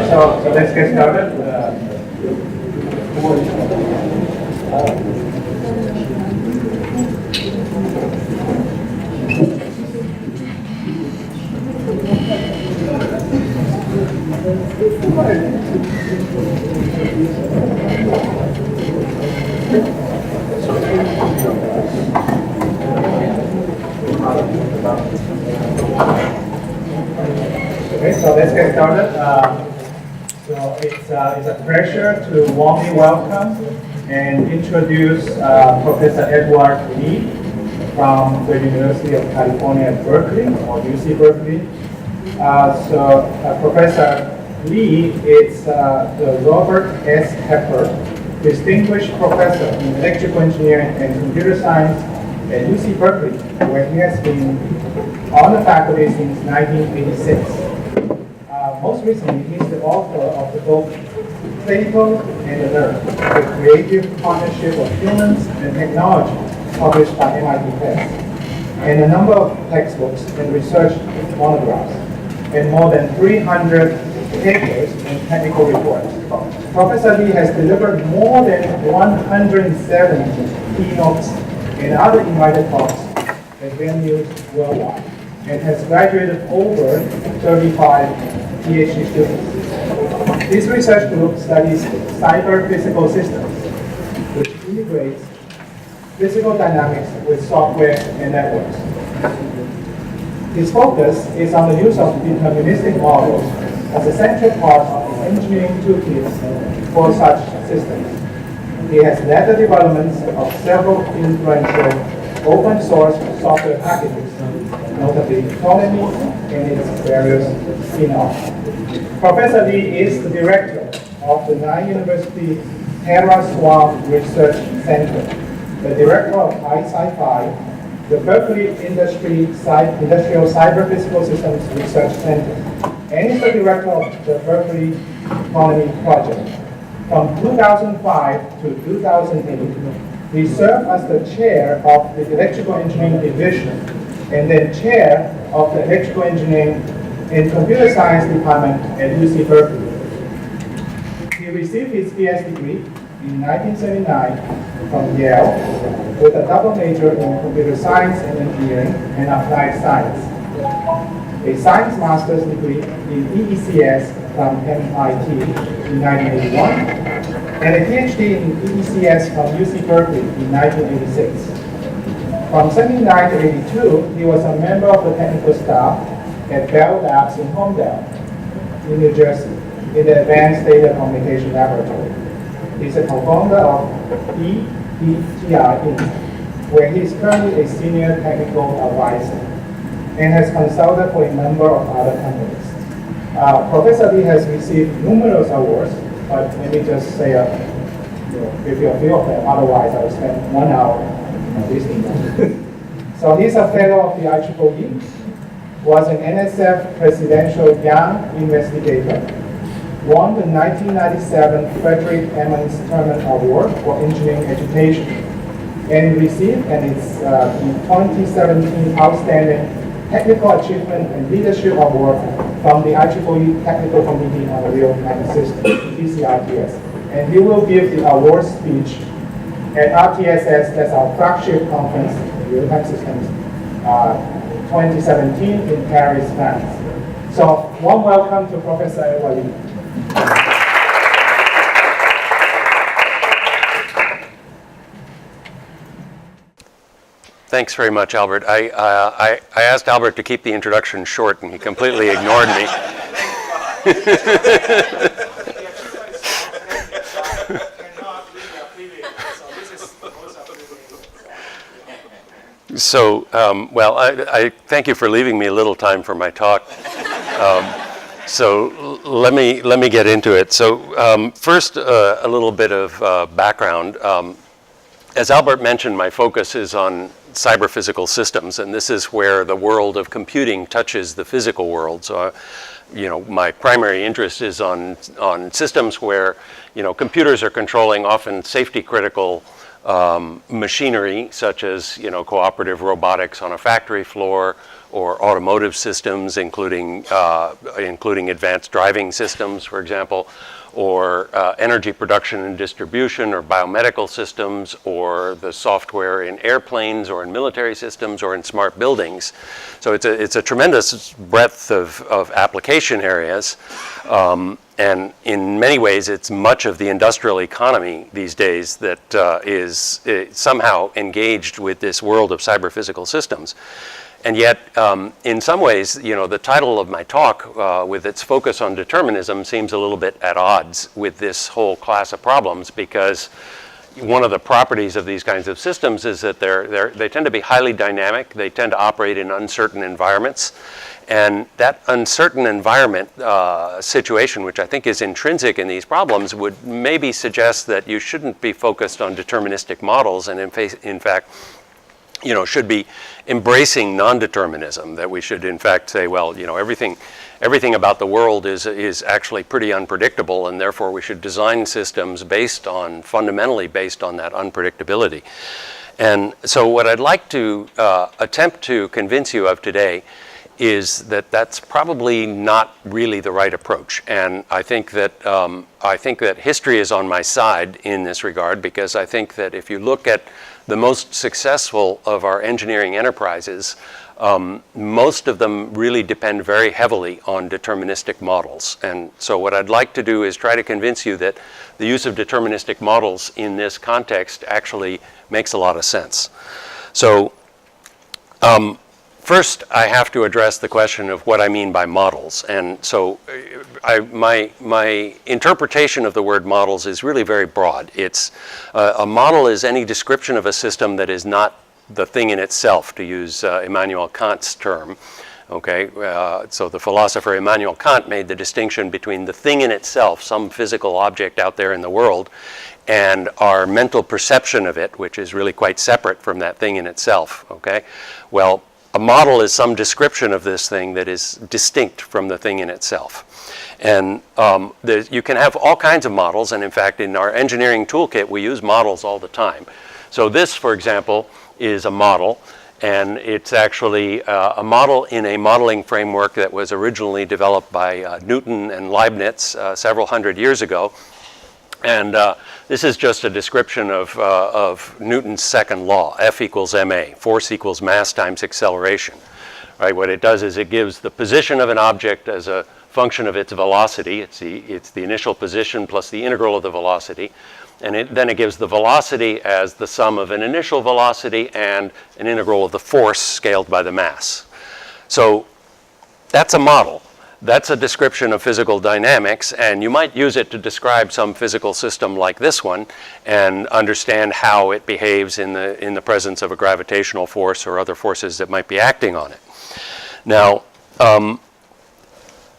So let's get started. Okay, so let's get started. So it's a pleasure to warmly welcome and introduce Professor Edward Lee from the University of California at Berkeley, or UC Berkeley. Professor Lee is the Robert S. Pepper Distinguished Professor in Electrical Engineering and Computer Science at UC Berkeley, where he has been on the faculty since 1986. Most recently, he's the author of the book Plato and the Nerve, the creative partnership of humans and technology, published by MIT Press, and a number of textbooks and research monographs, and more than 300 papers and technical reports. Professor Lee has delivered more than 170 keynotes and other invited talks at venues worldwide, and has graduated over 35 PhD students. This research group studies cyber-physical systems, which integrates physical dynamics with software and networks. His focus is on the use of deterministic models as a central part of the engineering toolkits for such systems. He has led the developments of several influential open-source software packages, notably Ptolemy and its various spin-offs. Professor Lee is the director of the Nye University TerraSwarm Research Center, the director of iSci-Fi, the Berkeley Industrial Cyber-Physical Systems Research Center, and is the director of the Berkeley Ptolemy Project. From 2005 to 2008, he served as the chair of the Electrical Engineering Division and then chair of the Electrical Engineering and Computer Science Department at UC Berkeley. He received his BS degree in 1979 from Yale with a double major in Computer Science and Engineering and Applied Science, a Science Master's degree in EECS from MIT in 1981, and a PhD in EECS from UC Berkeley in 1986. From 79 to 82, he was a member of the technical staff at Bell Labs in Homedale, in New Jersey, in the Advanced Data Communication Laboratory. He's a co-founder of EDTI Inc., where he is currently a senior technical advisor and has consulted for a number of other companies. Professor Lee has received numerous awards, but let me just say, give you a few of them, otherwise I will spend 1 hour on this thing. So he's a fellow of the IEEE, was an NSF Presidential Young Investigator, won the 1997 Frederick Emmons Terman Award for Engineering Education, and received the 2017 Outstanding Technical Achievement and Leadership Award from the IEEE Technical Committee on the Real-Time System, TCRTS. And he will give the award speech at RTSS, that's our flagship conference, Real-Time Systems, 2017 in Paris, France. So, warm welcome to Professor Edward Lee. Thanks very much, Albert. I asked Albert to keep the introduction short, and he completely ignored me. So, I thank you for leaving me a little time for my talk. So let me get into it. So first, a little bit of background. As Albert mentioned, my focus is on cyber-physical systems, and this is where the world of computing touches the physical world. So, my primary interest is on systems where, computers are controlling often safety-critical machinery, such as cooperative robotics on a factory floor, or automotive systems, including advanced driving systems, for example, or energy production and distribution, or biomedical systems, or the software in airplanes, or in military systems, or in smart buildings. So it's a tremendous breadth of application areas, and in many ways it's much of the industrial economy these days that is somehow engaged with this world of cyber-physical systems. And yet, in some ways, the title of my talk, with its focus on determinism, seems a little bit at odds with this whole class of problems, because one of the properties of these kinds of systems is that they tend to be highly dynamic. They tend to operate in uncertain environments. And that uncertain environment situation, which I think is intrinsic in these problems, would maybe suggest that you shouldn't be focused on deterministic models, and in fact, should be embracing non-determinism, that we should in fact say, well, everything about the world is actually pretty unpredictable, and therefore we should design systems fundamentally based on that unpredictability. And so what I'd like to attempt to convince you of today is that that's probably not really the right approach. And I think that history is on my side in this regard, because I think that if you look at the most successful of our engineering enterprises, most of them really depend very heavily on deterministic models. And so what I'd like to do is try to convince you that the use of deterministic models in this context actually makes a lot of sense. So first, I have to address the question of what I mean by models. And so my interpretation of the word models is really very broad. It's a model is any description of a system that is not the thing in itself, to use Immanuel Kant's term. Okay, so the philosopher Immanuel Kant made the distinction between the thing in itself, some physical object out there in the world, and our mental perception of it, which is really quite separate from that thing in itself. Okay, well, a model is some description of this thing that is distinct from the thing in itself. And you can have all kinds of models, and in fact, in our engineering toolkit, we use models all the time. So this, for example, is a model, and it's actually a model in a modeling framework that was originally developed by Newton and Leibniz several hundred years ago. And this is just a description of Newton's second law, F equals ma, force equals mass times acceleration. Right? What it does is it gives the position of an object as a function of its velocity. It's the initial position plus the integral of the velocity. And then it gives the velocity as the sum of an initial velocity and an integral of the force scaled by the mass. So that's a model. That's a description of physical dynamics, and you might use it to describe some physical system like this one and understand how it behaves in the presence of a gravitational force or other forces that might be acting on it. Now,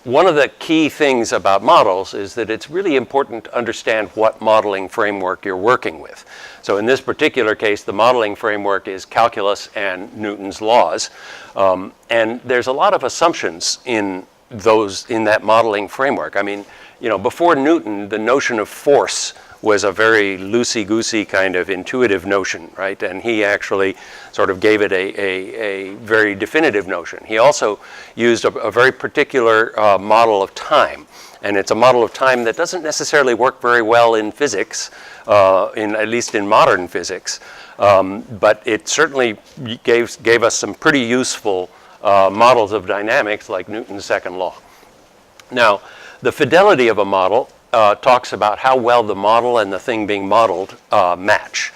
one of the key things about models is that it's really important to understand what modeling framework you're working with. So in this particular case, the modeling framework is calculus and Newton's laws, and there's a lot of assumptions in that modeling framework. I mean, before Newton, the notion of force was a very loosey-goosey kind of intuitive notion, right? And he actually sort of gave it a very definitive notion. He also used a very particular model of time. And it's a model of time that doesn't necessarily work very well in physics, at least in modern physics. But it certainly gave us some pretty useful models of dynamics like Newton's second law. Now, the fidelity of a model talks about how well the model and the thing being modeled match.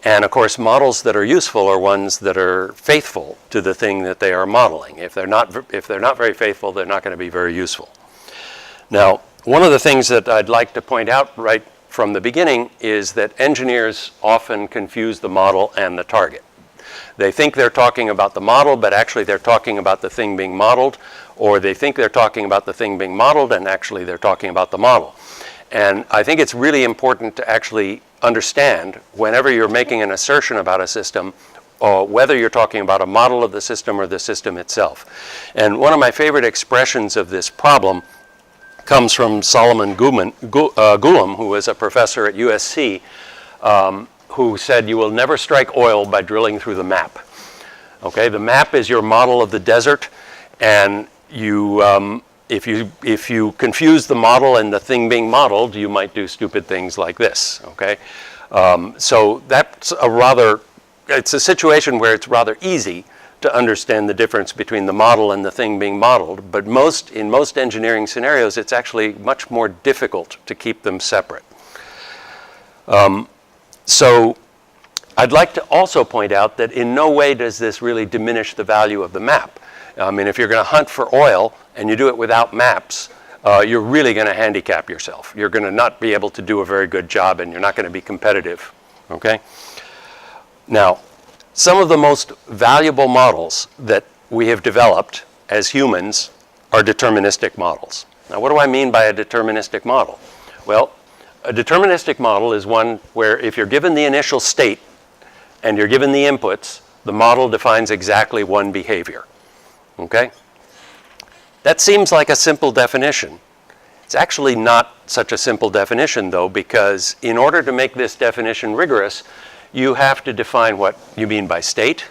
And of course, models that are useful are ones that are faithful to the thing that they are modeling. If they're not very faithful, they're not going to be very useful. Now, one of the things that I'd like to point out right from the beginning is that engineers often confuse the model and the target. They think they're talking about the model, but actually they're talking about the thing being modeled, or they think they're talking about the thing being modeled, and actually they're talking about the model. And I think it's really important to actually understand, whenever you're making an assertion about a system, whether you're talking about a model of the system or the system itself. And one of my favorite expressions of this problem comes from Solomon Gulam, who was a professor at USC. who said you will never strike oil by drilling through the map. Okay, the map is your model of the desert, and if you confuse the model and the thing being modeled, you might do stupid things like this. Okay, so that's it's a situation where it's rather easy to understand the difference between the model and the thing being modeled, but in most engineering scenarios, it's actually much more difficult to keep them separate. So I'd like to also point out that in no way does this really diminish the value of the map. I mean, if you're going to hunt for oil and you do it without maps, you're really going to handicap yourself. You're going to not be able to do a very good job, and you're not going to be competitive. Okay? Now, some of the most valuable models that we have developed as humans are deterministic models. Now, what do I mean by a deterministic model? Well, a deterministic model is one where if you're given the initial state and you're given the inputs, the model defines exactly one behavior. Okay? That seems like a simple definition. It's actually not such a simple definition, though, because in order to make this definition rigorous, you have to define what you mean by state.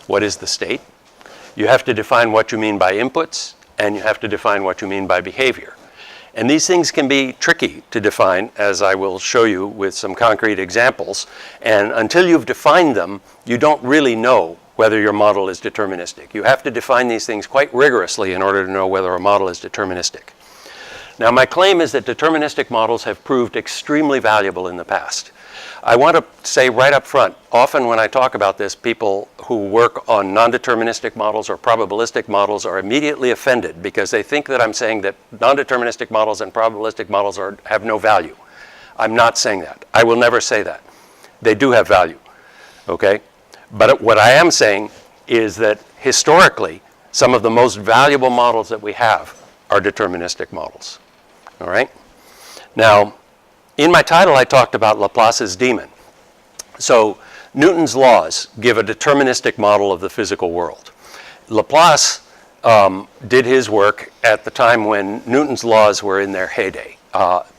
What is the state? You have to define what you mean by inputs, and you have to define what you mean by behavior. And these things can be tricky to define, as I will show you with some concrete examples. And until you've defined them, you don't really know whether your model is deterministic. You have to define these things quite rigorously in order to know whether a model is deterministic. Now, my claim is that deterministic models have proved extremely valuable in the past. I want to say right up front, often when I talk about this, people who work on non-deterministic models or probabilistic models are immediately offended because they think that I'm saying that non-deterministic models and probabilistic models have no value. I'm not saying that. I will never say that. They do have value, okay? But what I am saying is that historically, some of the most valuable models that we have are deterministic models, all right? Now, in my title, I talked about Laplace's demon. So Newton's laws give a deterministic model of the physical world. Laplace did his work at the time when Newton's laws were in their heyday.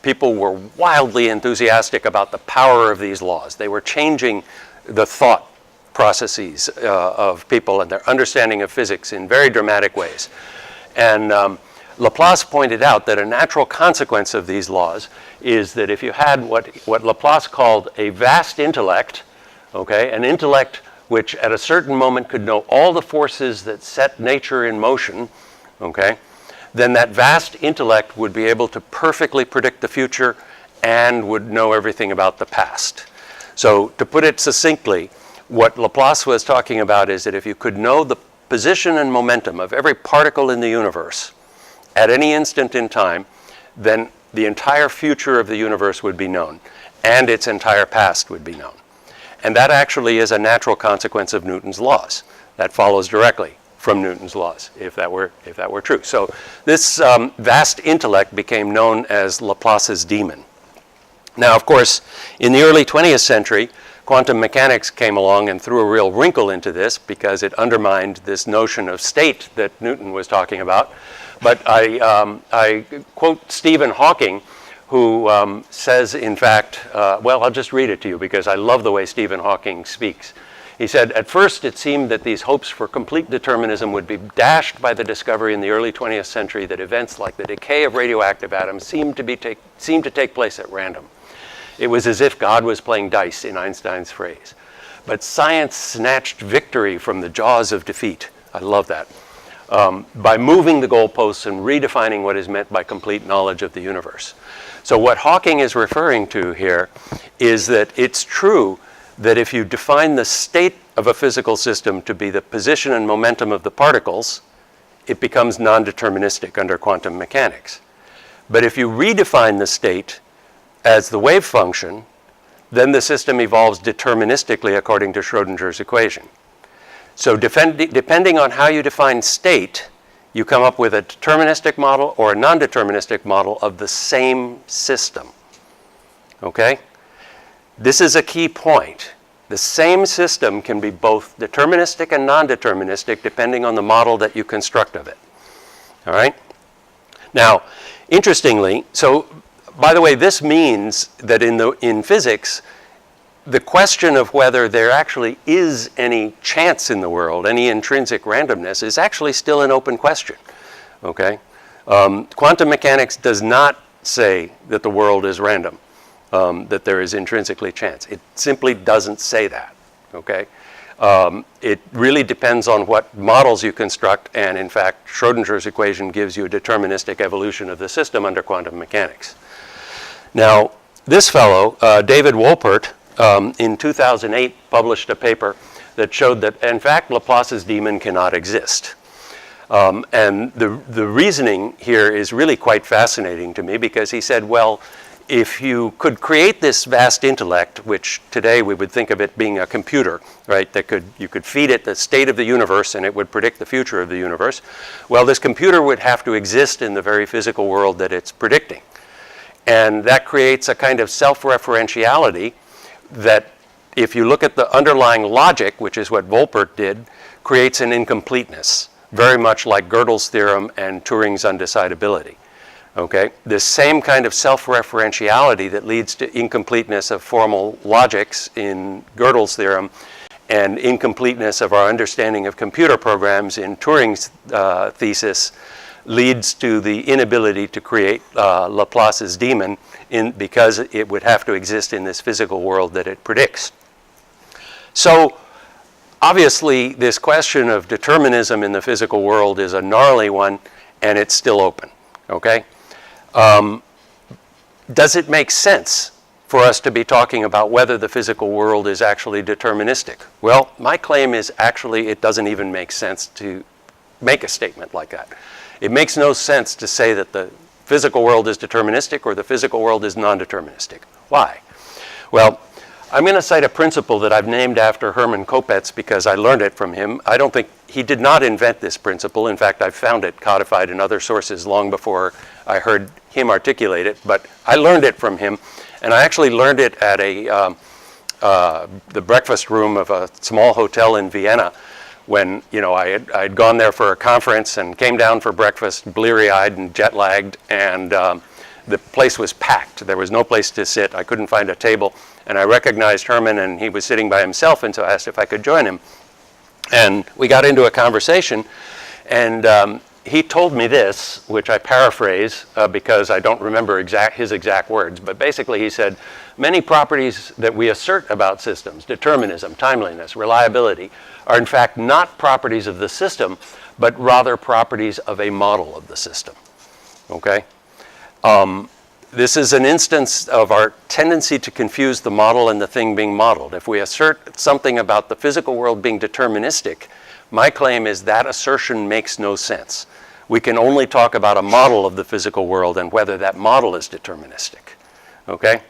People were wildly enthusiastic about the power of these laws. They were changing the thought processes of people and their understanding of physics in very dramatic ways. And Laplace pointed out that a natural consequence of these laws is that if you had what Laplace called a vast intellect, okay, an intellect which at a certain moment could know all the forces that set nature in motion, okay, then that vast intellect would be able to perfectly predict the future and would know everything about the past. So to put it succinctly, what Laplace was talking about is that if you could know the position and momentum of every particle in the universe at any instant in time, then the entire future of the universe would be known, and its entire past would be known. And that actually is a natural consequence of Newton's laws. That follows directly from Newton's laws, if that were true. So this vast intellect became known as Laplace's demon. Now, of course, in the early 20th century, quantum mechanics came along and threw a real wrinkle into this because it undermined this notion of state that Newton was talking about. But I quote Stephen Hawking, who says, in fact, well, I'll just read it to you because I love the way Stephen Hawking speaks. He said, "At first it seemed that these hopes for complete determinism would be dashed by the discovery in the early 20th century that events like the decay of radioactive atoms seemed to take place at random. It was as if God was playing dice, in Einstein's phrase. But science snatched victory from the jaws of defeat." I love that. By moving the goalposts and redefining what is meant by complete knowledge of the universe. So what Hawking is referring to here is that it's true that if you define the state of a physical system to be the position and momentum of the particles, it becomes non-deterministic under quantum mechanics. But if you redefine the state as the wave function, then the system evolves deterministically according to Schrödinger's equation. So depending on how you define state, you come up with a deterministic model or a non-deterministic model of the same system. Okay? This is a key point. The same system can be both deterministic and non-deterministic depending on the model that you construct of it. All right? Now, interestingly, so by the way, this means that in physics, the question of whether there actually is any chance in the world, any intrinsic randomness, is actually still an open question, okay? Quantum mechanics does not say that the world is random, that there is intrinsically chance. It simply doesn't say that, okay? It really depends on what models you construct, and in fact, Schrodinger's equation gives you a deterministic evolution of the system under quantum mechanics. Now, this fellow, David Wolpert, in 2008 published a paper that showed that, in fact, Laplace's demon cannot exist. And the reasoning here is really quite fascinating to me, because he said, well, if you could create this vast intellect, which today we would think of it being a computer, right, you could feed it the state of the universe and it would predict the future of the universe, well, this computer would have to exist in the very physical world that it's predicting. And that creates a kind of self-referentiality that, if you look at the underlying logic, which is what Wolpert did, creates an incompleteness, very much like Gödel's theorem and Turing's undecidability. Okay? This same kind of self-referentiality that leads to incompleteness of formal logics in Gödel's theorem and incompleteness of our understanding of computer programs in Turing's thesis leads to the inability to create Laplace's demon because it would have to exist in this physical world that it predicts. So obviously, this question of determinism in the physical world is a gnarly one, and it's still open, okay? Does it make sense for us to be talking about whether the physical world is actually deterministic? Well, my claim is actually it doesn't even make sense to make a statement like that. It makes no sense to say that the physical world is deterministic or the physical world is non-deterministic. Why? Well, I'm going to cite a principle that I've named after Hermann Kopetz because I learned it from him. I don't think he did not invent this principle. In fact, I found it codified in other sources long before I heard him articulate it, but I learned it from him, and I actually learned it at the breakfast room of a small hotel in Vienna when, you know, I had gone there for a conference and came down for breakfast bleary-eyed and jet-lagged, and the place was packed. There was no place to sit. I couldn't find a table. And I recognized Herman, and he was sitting by himself, and so I asked if I could join him. And we got into a conversation, and he told me this, which I paraphrase because I don't remember his exact words, but basically he said, many properties that we assert about systems, determinism, timeliness, reliability, are in fact not properties of the system, but rather properties of a model of the system, okay? This is an instance of our tendency to confuse the model and the thing being modeled. If we assert something about the physical world being deterministic, my claim is that assertion makes no sense. We can only talk about a model of the physical world and whether that model is deterministic, okay?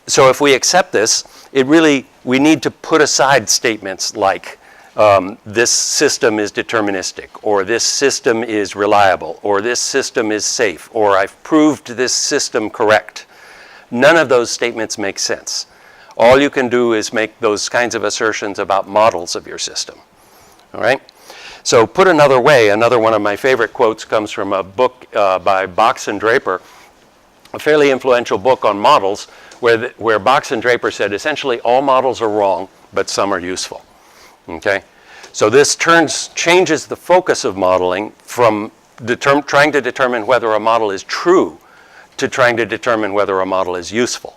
So if we accept this, we need to put aside statements like, this system is deterministic, or this system is reliable, or this system is safe, or I've proved this system correct. None of those statements make sense. All you can do is make those kinds of assertions about models of your system, all right? So put another way, another one of my favorite quotes comes from a book by Box and Draper, a fairly influential book on models, where Box and Draper said essentially all models are wrong, but some are useful. Okay, so this changes the focus of modeling from trying to determine whether a model is true to trying to determine whether a model is useful.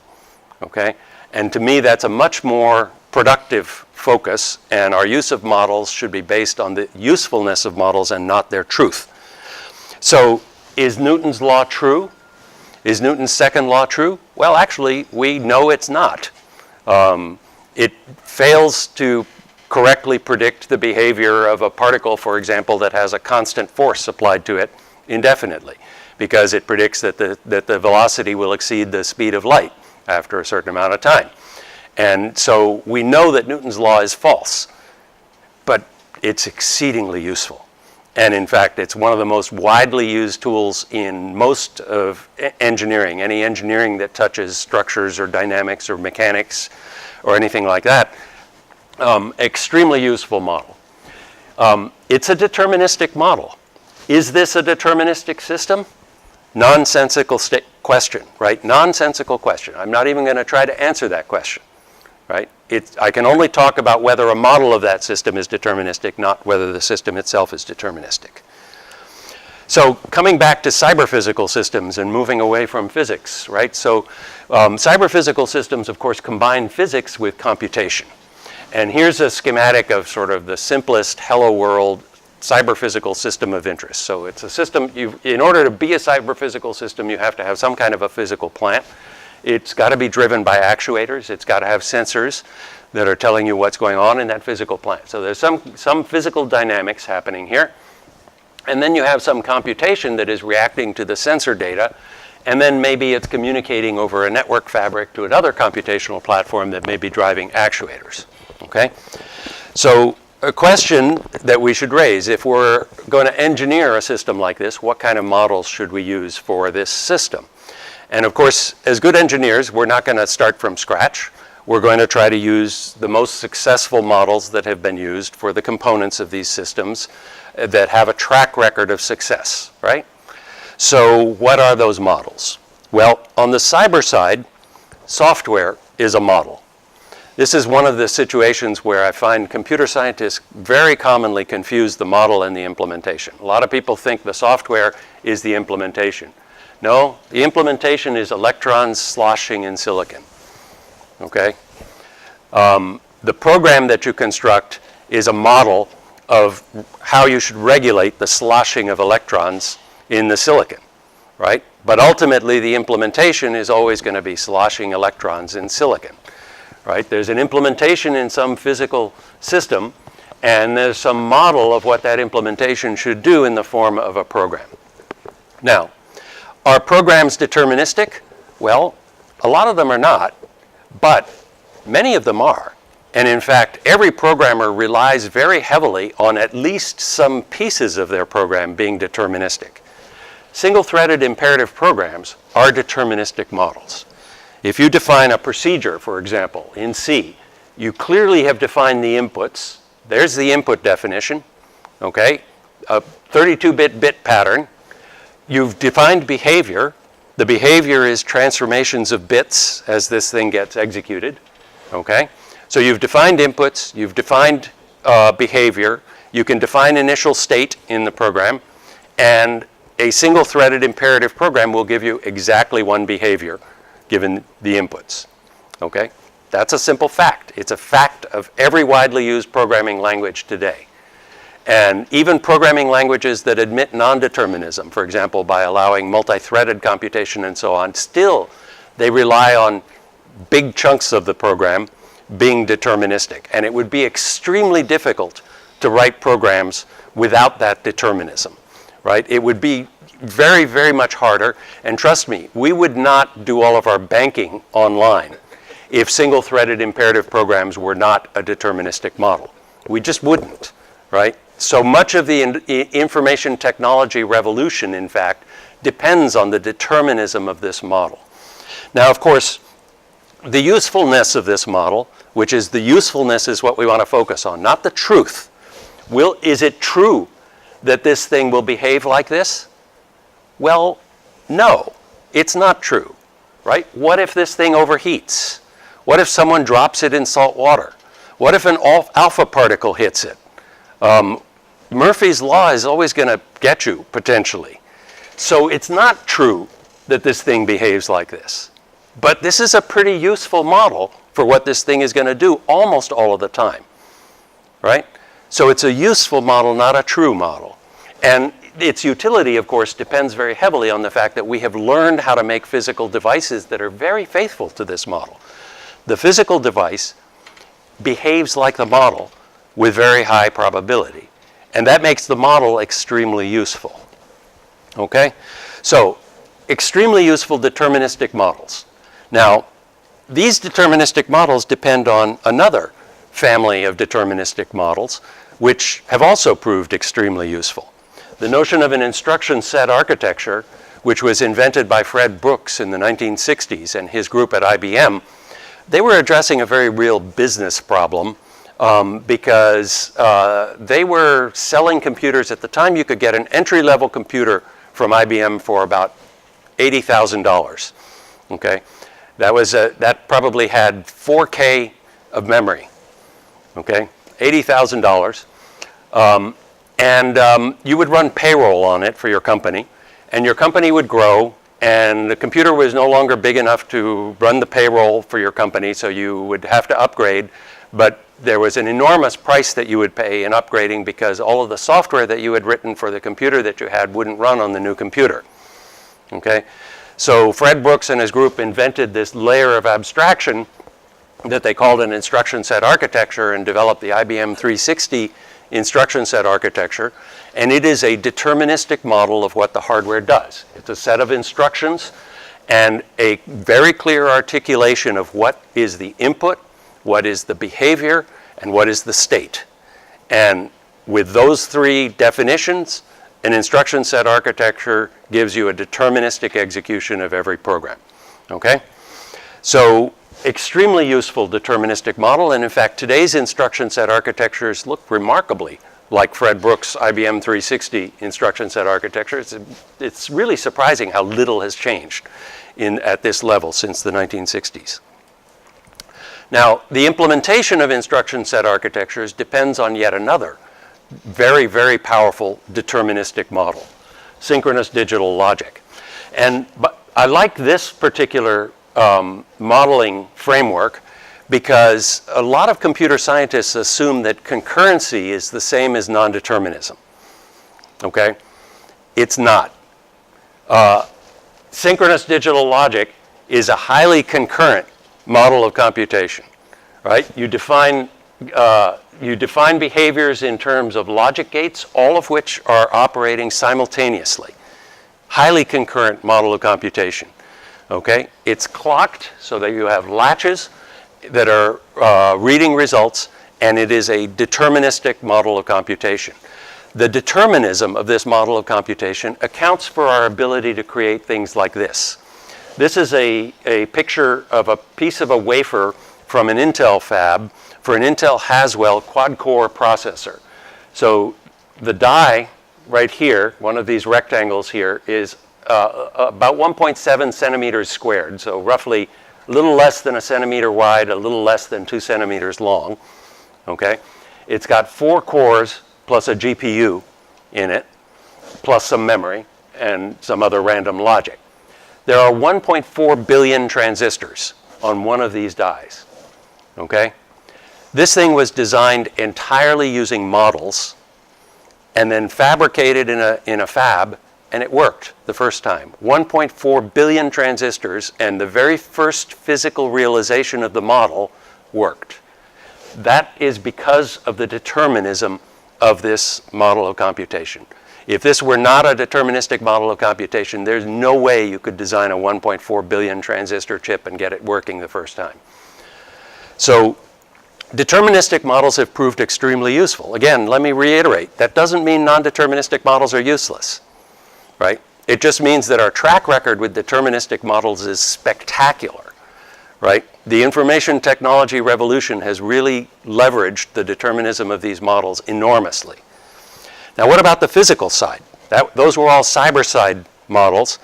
Okay, and to me that's a much more productive focus, and our use of models should be based on the usefulness of models and not their truth. So is Newton's law true? Is Newton's second law true? Well, actually, we know it's not. It fails to correctly predict the behavior of a particle, for example, that has a constant force applied to it indefinitely, because it predicts that the velocity will exceed the speed of light after a certain amount of time. And so we know that Newton's law is false, but it's exceedingly useful. And in fact, it's one of the most widely used tools in most of engineering. Any engineering that touches structures or dynamics or mechanics or anything like that, extremely useful model. It's a deterministic model. Is this a deterministic system? Nonsensical question, right? Nonsensical question. I'm not even going to try to answer that question. I can only talk about whether a model of that system is deterministic, not whether the system itself is deterministic. So coming back to cyber-physical systems and moving away from physics, right? So cyber-physical systems, of course, combine physics with computation. And here's a schematic of sort of the simplest hello world cyber-physical system of interest. So it's a system, in order to be a cyber-physical system, you have to have some kind of a physical plant. It's got to be driven by actuators. It's got to have sensors that are telling you what's going on in that physical plant. So there's some physical dynamics happening here. And then you have some computation that is reacting to the sensor data, and then maybe it's communicating over a network fabric to another computational platform that may be driving actuators, okay? So a question that we should raise, if we're going to engineer a system like this, what kind of models should we use for this system? And of course, as good engineers, we're not going to start from scratch. We're going to try to use the most successful models that have been used for the components of these systems that have a track record of success, right? So what are those models? Well, on the cyber side, software is a model. This is one of the situations where I find computer scientists very commonly confuse the model and the implementation. A lot of people think the software is the implementation. No, the implementation is electrons sloshing in silicon, okay? The program that you construct is a model of how you should regulate the sloshing of electrons in the silicon, right? But ultimately, the implementation is always going to be sloshing electrons in silicon, right? There's an implementation in some physical system, and there's some model of what that implementation should do in the form of a program. Now, are programs deterministic? Well, a lot of them are not, but many of them are. And in fact, every programmer relies very heavily on at least some pieces of their program being deterministic. Single-threaded imperative programs are deterministic models. If you define a procedure, for example, in C, you clearly have defined the inputs. There's the input definition, okay? A 32-bit bit pattern. You've defined behavior. The behavior is transformations of bits as this thing gets executed, okay? So you've defined inputs, you've defined behavior, you can define initial state in the program, and a single-threaded imperative program will give you exactly one behavior given the inputs, okay? That's a simple fact. It's a fact of every widely used programming language today. And even programming languages that admit non-determinism, for example, by allowing multi-threaded computation and so on, still they rely on big chunks of the program being deterministic. And it would be extremely difficult to write programs without that determinism, right? It would be very, very much harder. And trust me, we would not do all of our banking online if single-threaded imperative programs were not a deterministic model. We just wouldn't, right? So much of the information technology revolution, in fact, depends on the determinism of this model. Now, of course, the usefulness of this model, which is the usefulness is what we want to focus on, not the truth. Is it true that this thing will behave like this? Well, no, it's not true, right? What if this thing overheats? What if someone drops it in salt water? What if an alpha particle hits it? Murphy's Law is always going to get you, potentially. So it's not true that this thing behaves like this. But this is a pretty useful model for what this thing is going to do almost all of the time, right? So it's a useful model, not a true model. And its utility, of course, depends very heavily on the fact that we have learned how to make physical devices that are very faithful to this model. The physical device behaves like the model with very high probability. And that makes the model extremely useful, okay? So, extremely useful deterministic models. Now, these deterministic models depend on another family of deterministic models, which have also proved extremely useful. The notion of an instruction set architecture, which was invented by Fred Brooks in the 1960s and his group at IBM, they were addressing a very real business problem because they were selling computers. At the time, you could get an entry-level computer from IBM for about $80,000, okay? That probably had 4K of memory, okay? $80,000. You would run payroll on it for your company, and your company would grow, and the computer was no longer big enough to run the payroll for your company, so you would have to upgrade, but there was an enormous price that you would pay in upgrading because all of the software that you had written for the computer that you had wouldn't run on the new computer, okay? So Fred Brooks and his group invented this layer of abstraction that they called an instruction set architecture and developed the IBM 360 instruction set architecture. And it is a deterministic model of what the hardware does. It's a set of instructions and a very clear articulation of what is the input, what is the behavior, and what is the state. And with those three definitions, an instruction set architecture gives you a deterministic execution of every program, okay? So extremely useful deterministic model, and in fact, today's instruction set architectures look remarkably like Fred Brooks' IBM 360 instruction set architecture. It's really surprising how little has changed at this level since the 1960s. Now, the implementation of instruction set architectures depends on yet another very, very powerful deterministic model, synchronous digital logic. But I like this particular modeling framework because a lot of computer scientists assume that concurrency is the same as non-determinism, okay? It's not. Synchronous digital logic is a highly concurrent model of computation, right? You define behaviors in terms of logic gates, all of which are operating simultaneously. Highly concurrent model of computation, okay? It's clocked so that you have latches that are reading results, and it is a deterministic model of computation. The determinism of this model of computation accounts for our ability to create things like this. This is a picture of a piece of a wafer from an Intel fab for an Intel Haswell quad-core processor. So the die right here, one of these rectangles here, is about 1.7 centimeters squared, so roughly a little less than a centimeter wide, a little less than 2 centimeters long, okay? It's got 4 cores plus a GPU in it, plus some memory and some other random logic. There are 1.4 billion transistors on one of these dies, okay? This thing was designed entirely using models and then fabricated in a fab, and it worked the first time. 1.4 billion transistors, and the very first physical realization of the model worked. That is because of the determinism of this model of computation. If this were not a deterministic model of computation, there's no way you could design a 1.4 billion transistor chip and get it working the first time. So deterministic models have proved extremely useful. Again, let me reiterate, that doesn't mean non-deterministic models are useless, right? It just means that our track record with deterministic models is spectacular, right? The information technology revolution has really leveraged the determinism of these models enormously. Now, what about the physical side? Those were all cyber side models.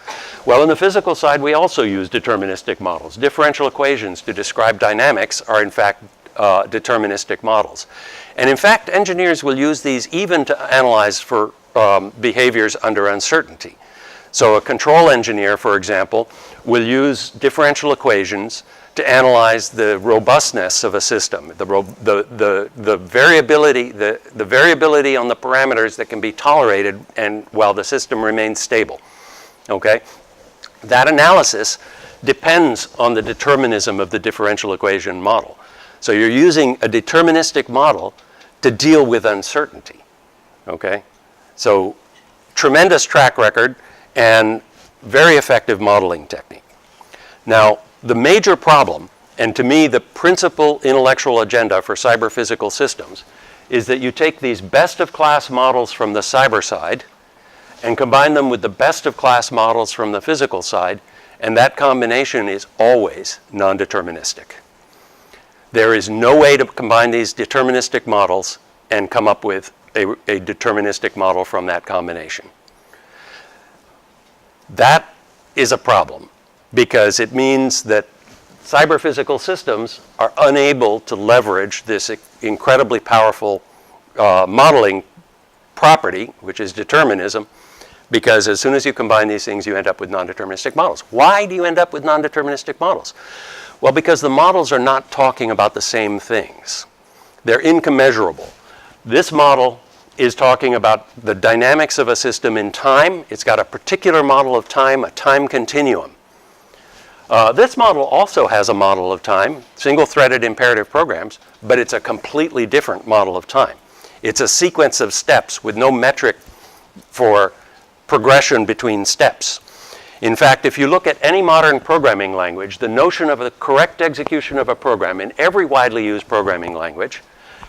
Well, in the physical side, we also use deterministic models. Differential equations to describe dynamics are, in fact, deterministic models. And in fact, engineers will use these even to analyze for behaviors under uncertainty. So a control engineer, for example, will use differential equations to analyze the robustness of a system, the variability on the parameters that can be tolerated and while the system remains stable, okay? That analysis depends on the determinism of the differential equation model. So you're using a deterministic model to deal with uncertainty, okay? So tremendous track record and very effective modeling technique. Now, the major problem, and to me the principal intellectual agenda for cyber physical systems, is that you take these best of class models from the cyber side and combine them with the best of class models from the physical side, and that combination is always non-deterministic. There is no way to combine these deterministic models and come up with a deterministic model from that combination. That is a problem, because it means that cyber-physical systems are unable to leverage this incredibly powerful modeling property, which is determinism, because as soon as you combine these things, you end up with non-deterministic models. Why do you end up with non-deterministic models? Well, because the models are not talking about the same things. They're incommensurable. This model is talking about the dynamics of a system in time. It's got a particular model of time, a time continuum. This model also has a model of time, single-threaded imperative programs, but it's a completely different model of time. It's a sequence of steps with no metric for progression between steps. In fact, if you look at any modern programming language, the notion of the correct execution of a program in every widely used programming language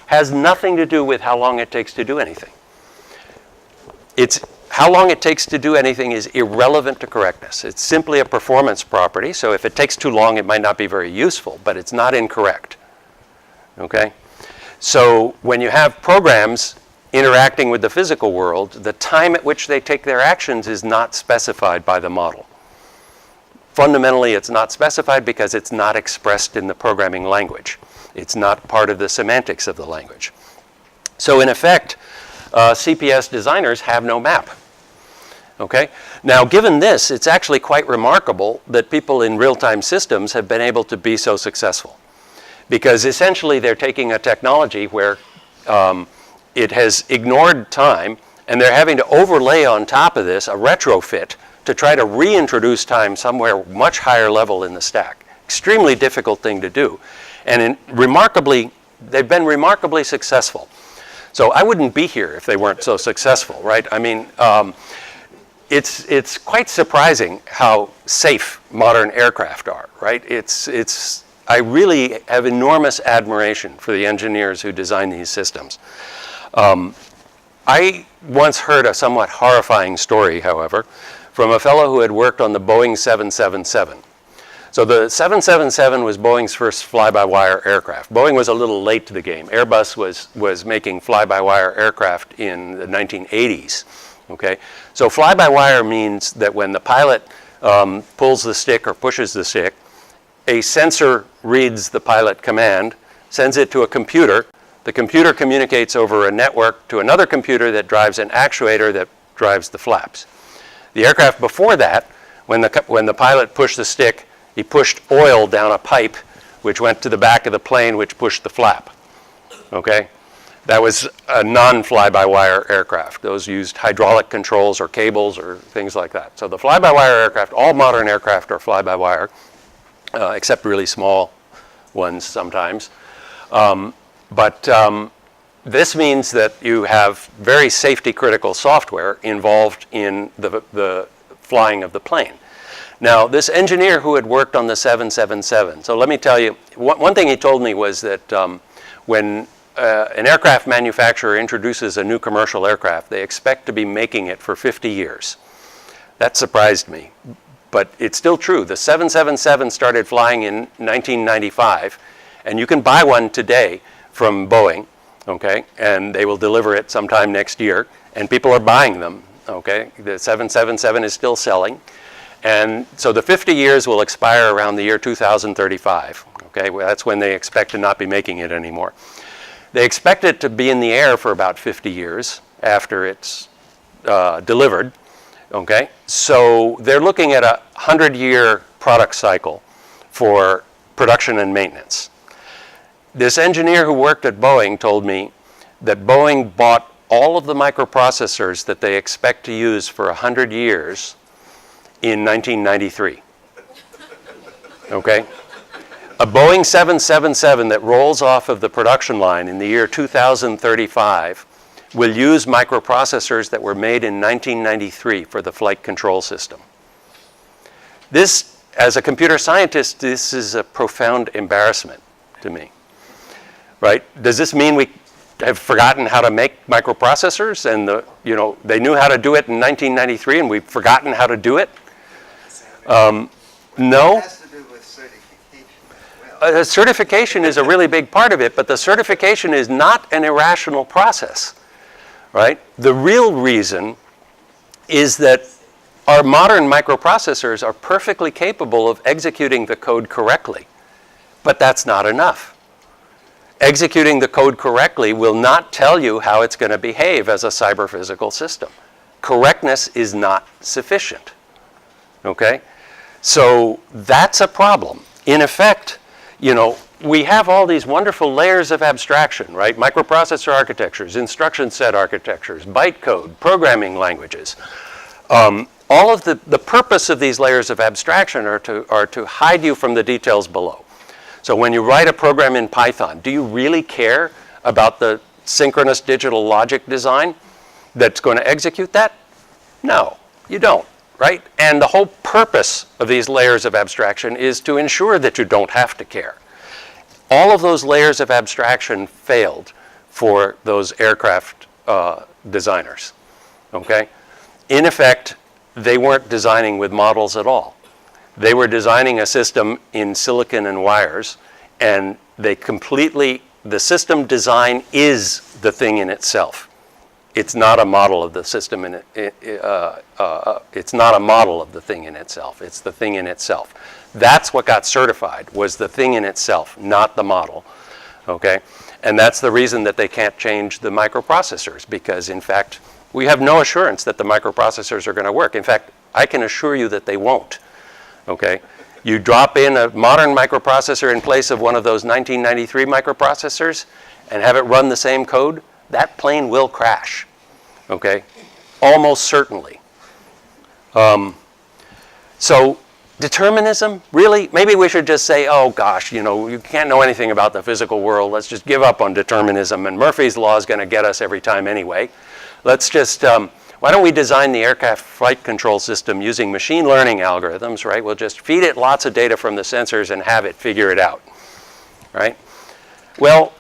has nothing to do with how long it takes to do anything. How long it takes to do anything is irrelevant to correctness. It's simply a performance property, so if it takes too long, it might not be very useful, but it's not incorrect. Okay? So when you have programs interacting with the physical world, the time at which they take their actions is not specified by the model. Fundamentally, it's not specified because it's not expressed in the programming language. It's not part of the semantics of the language. So in effect, CPS designers have no map. Okay? Now, given this, it's actually quite remarkable that people in real-time systems have been able to be so successful. Because essentially, they're taking a technology where it has ignored time, and they're having to overlay on top of this a retrofit to try to reintroduce time somewhere much higher level in the stack. Extremely difficult thing to do. And they've been remarkably successful. So I wouldn't be here if they weren't so successful, right? I mean, it's quite surprising how safe modern aircraft are, right? I really have enormous admiration for the engineers who design these systems. I once heard a somewhat horrifying story, however, from a fellow who had worked on the Boeing 777. So the 777 was Boeing's first fly-by-wire aircraft. Boeing was a little late to the game. Airbus was making fly-by-wire aircraft in the 1980s. Okay? So fly-by-wire means that when the pilot pulls the stick or pushes the stick, a sensor reads the pilot command, sends it to a computer. The computer communicates over a network to another computer that drives an actuator that drives the flaps. The aircraft before that, when the pilot pushed the stick, he pushed oil down a pipe, which went to the back of the plane, which pushed the flap. Okay? That was a non-fly-by-wire aircraft. Those used hydraulic controls or cables or things like that. So the fly-by-wire aircraft, all modern aircraft are fly-by-wire, except really small ones sometimes. This means that you have very safety-critical software involved in the flying of the plane. Now, this engineer who had worked on the 777, so let me tell you, one thing he told me was that when an aircraft manufacturer introduces a new commercial aircraft, they expect to be making it for 50 years. That surprised me, but it's still true. The 777 started flying in 1995, and you can buy one today from Boeing, okay, and they will deliver it sometime next year, and people are buying them, okay. The 777 is still selling, and so the 50 years will expire around the year 2035, okay. Well, that's when they expect to not be making it anymore. They expect it to be in the air for about 50 years after it's delivered, okay. So they're looking at a 100-year product cycle for production and maintenance. This engineer who worked at Boeing told me that Boeing bought all of the microprocessors that they expect to use for 100 years in 1993. Okay? A Boeing 777 that rolls off of the production line in the year 2035 will use microprocessors that were made in 1993 for the flight control system. This, as a computer scientist, this is a profound embarrassment to me. Right? Does this mean we have forgotten how to make microprocessors and they knew how to do it in 1993 and we've forgotten how to do it? No. It has to do with certification. Certification is a really big part of it, but the certification is not an irrational process. Right? The real reason is that our modern microprocessors are perfectly capable of executing the code correctly. But that's not enough. Executing the code correctly will not tell you how it's going to behave as a cyber-physical system. Correctness is not sufficient. Okay? So that's a problem. In effect, you know, we have all these wonderful layers of abstraction, right? Microprocessor architectures, instruction set architectures, bytecode, programming languages. All of the purpose of these layers of abstraction are to hide you from the details below. So when you write a program in Python, do you really care about the synchronous digital logic design that's going to execute that? No, you don't, right? And the whole purpose of these layers of abstraction is to ensure that you don't have to care. All of those layers of abstraction failed for those aircraft designers, okay? In effect, they weren't designing with models at all. They were designing a system in silicon and wires, and they completely, the system design is the thing in itself. It's not a model of the system in it. It's not a model of the thing in itself. It's the thing in itself. That's what got certified, was the thing in itself, not the model, okay? And that's the reason that they can't change the microprocessors, because in fact, we have no assurance that the microprocessors are going to work. In fact, I can assure you that they won't, okay? You drop in a modern microprocessor in place of one of those 1993 microprocessors and have it run the same code, that plane will crash, okay? Almost certainly. So determinism, really? Maybe we should just say, oh gosh, you know, you can't know anything about the physical world. Let's just give up on determinism, and Murphy's Law is going to get us every time anyway. Let's just, why don't we design the aircraft flight control system using machine learning algorithms, right? We'll just feed it lots of data from the sensors and have it figure it out, right? Well,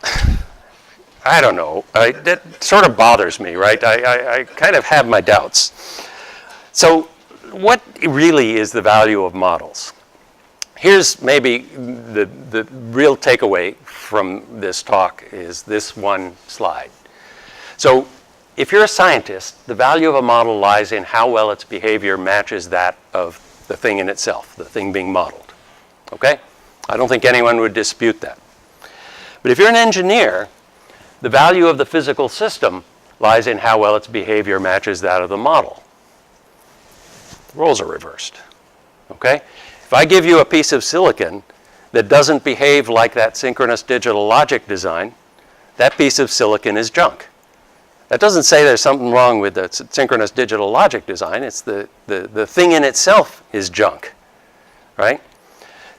I don't know. That sort of bothers me, right? I kind of have my doubts. So what really is the value of models? Here's maybe the real takeaway from this talk is this one slide. So if you're a scientist, the value of a model lies in how well its behavior matches that of the thing in itself, the thing being modeled, okay? I don't think anyone would dispute that. But if you're an engineer, the value of the physical system lies in how well its behavior matches that of the model. The roles are reversed, okay? If I give you a piece of silicon that doesn't behave like that synchronous digital logic design, that piece of silicon is junk. That doesn't say there's something wrong with the synchronous digital logic design. It's the thing in itself is junk, right?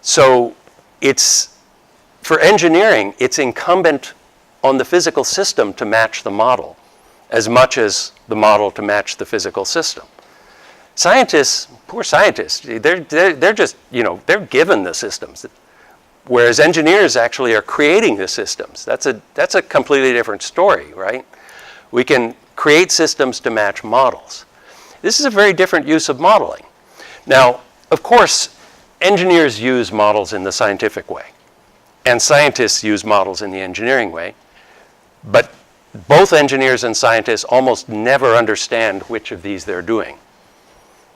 So it's, for engineering, it's incumbent on the physical system to match the model as much as the model to match the physical system. Scientists, poor scientists, they're just, you know, they're given the systems, whereas engineers actually are creating the systems. That's a completely different story, right? We can create systems to match models. This is a very different use of modeling. Now, of course, engineers use models in the scientific way, and scientists use models in the engineering way, but both engineers and scientists almost never understand which of these they're doing,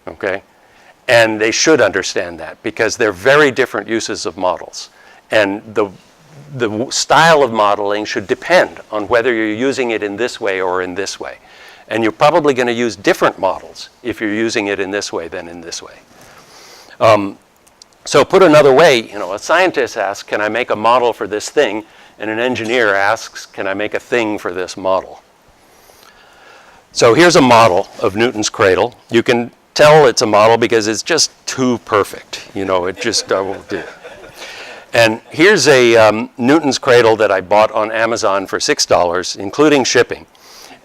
okay? And they should understand that, because they're very different uses of models. And the style of modeling should depend on whether you're using it in this way or in this way. And you're probably going to use different models if you're using it in this way than in this way. So put another way, you know, a scientist asks, can I make a model for this thing? And an engineer asks, can I make a thing for this model? So here's a model of Newton's cradle. You can tell it's a model because it's just too perfect. You know, it just won't do. And here's a Newton's cradle that I bought on Amazon for $6, including shipping.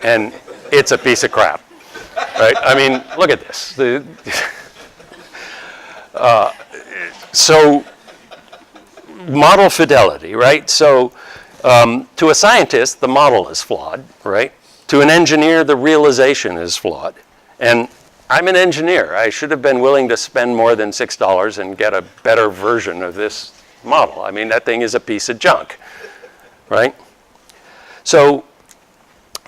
And it's a piece of crap, right? I mean, look at this. So model fidelity, right? So to a scientist, the model is flawed, right? To an engineer, the realization is flawed. And I'm an engineer. I should have been willing to spend more than $6 and get a better version of this model. I mean, that thing is a piece of junk, right? So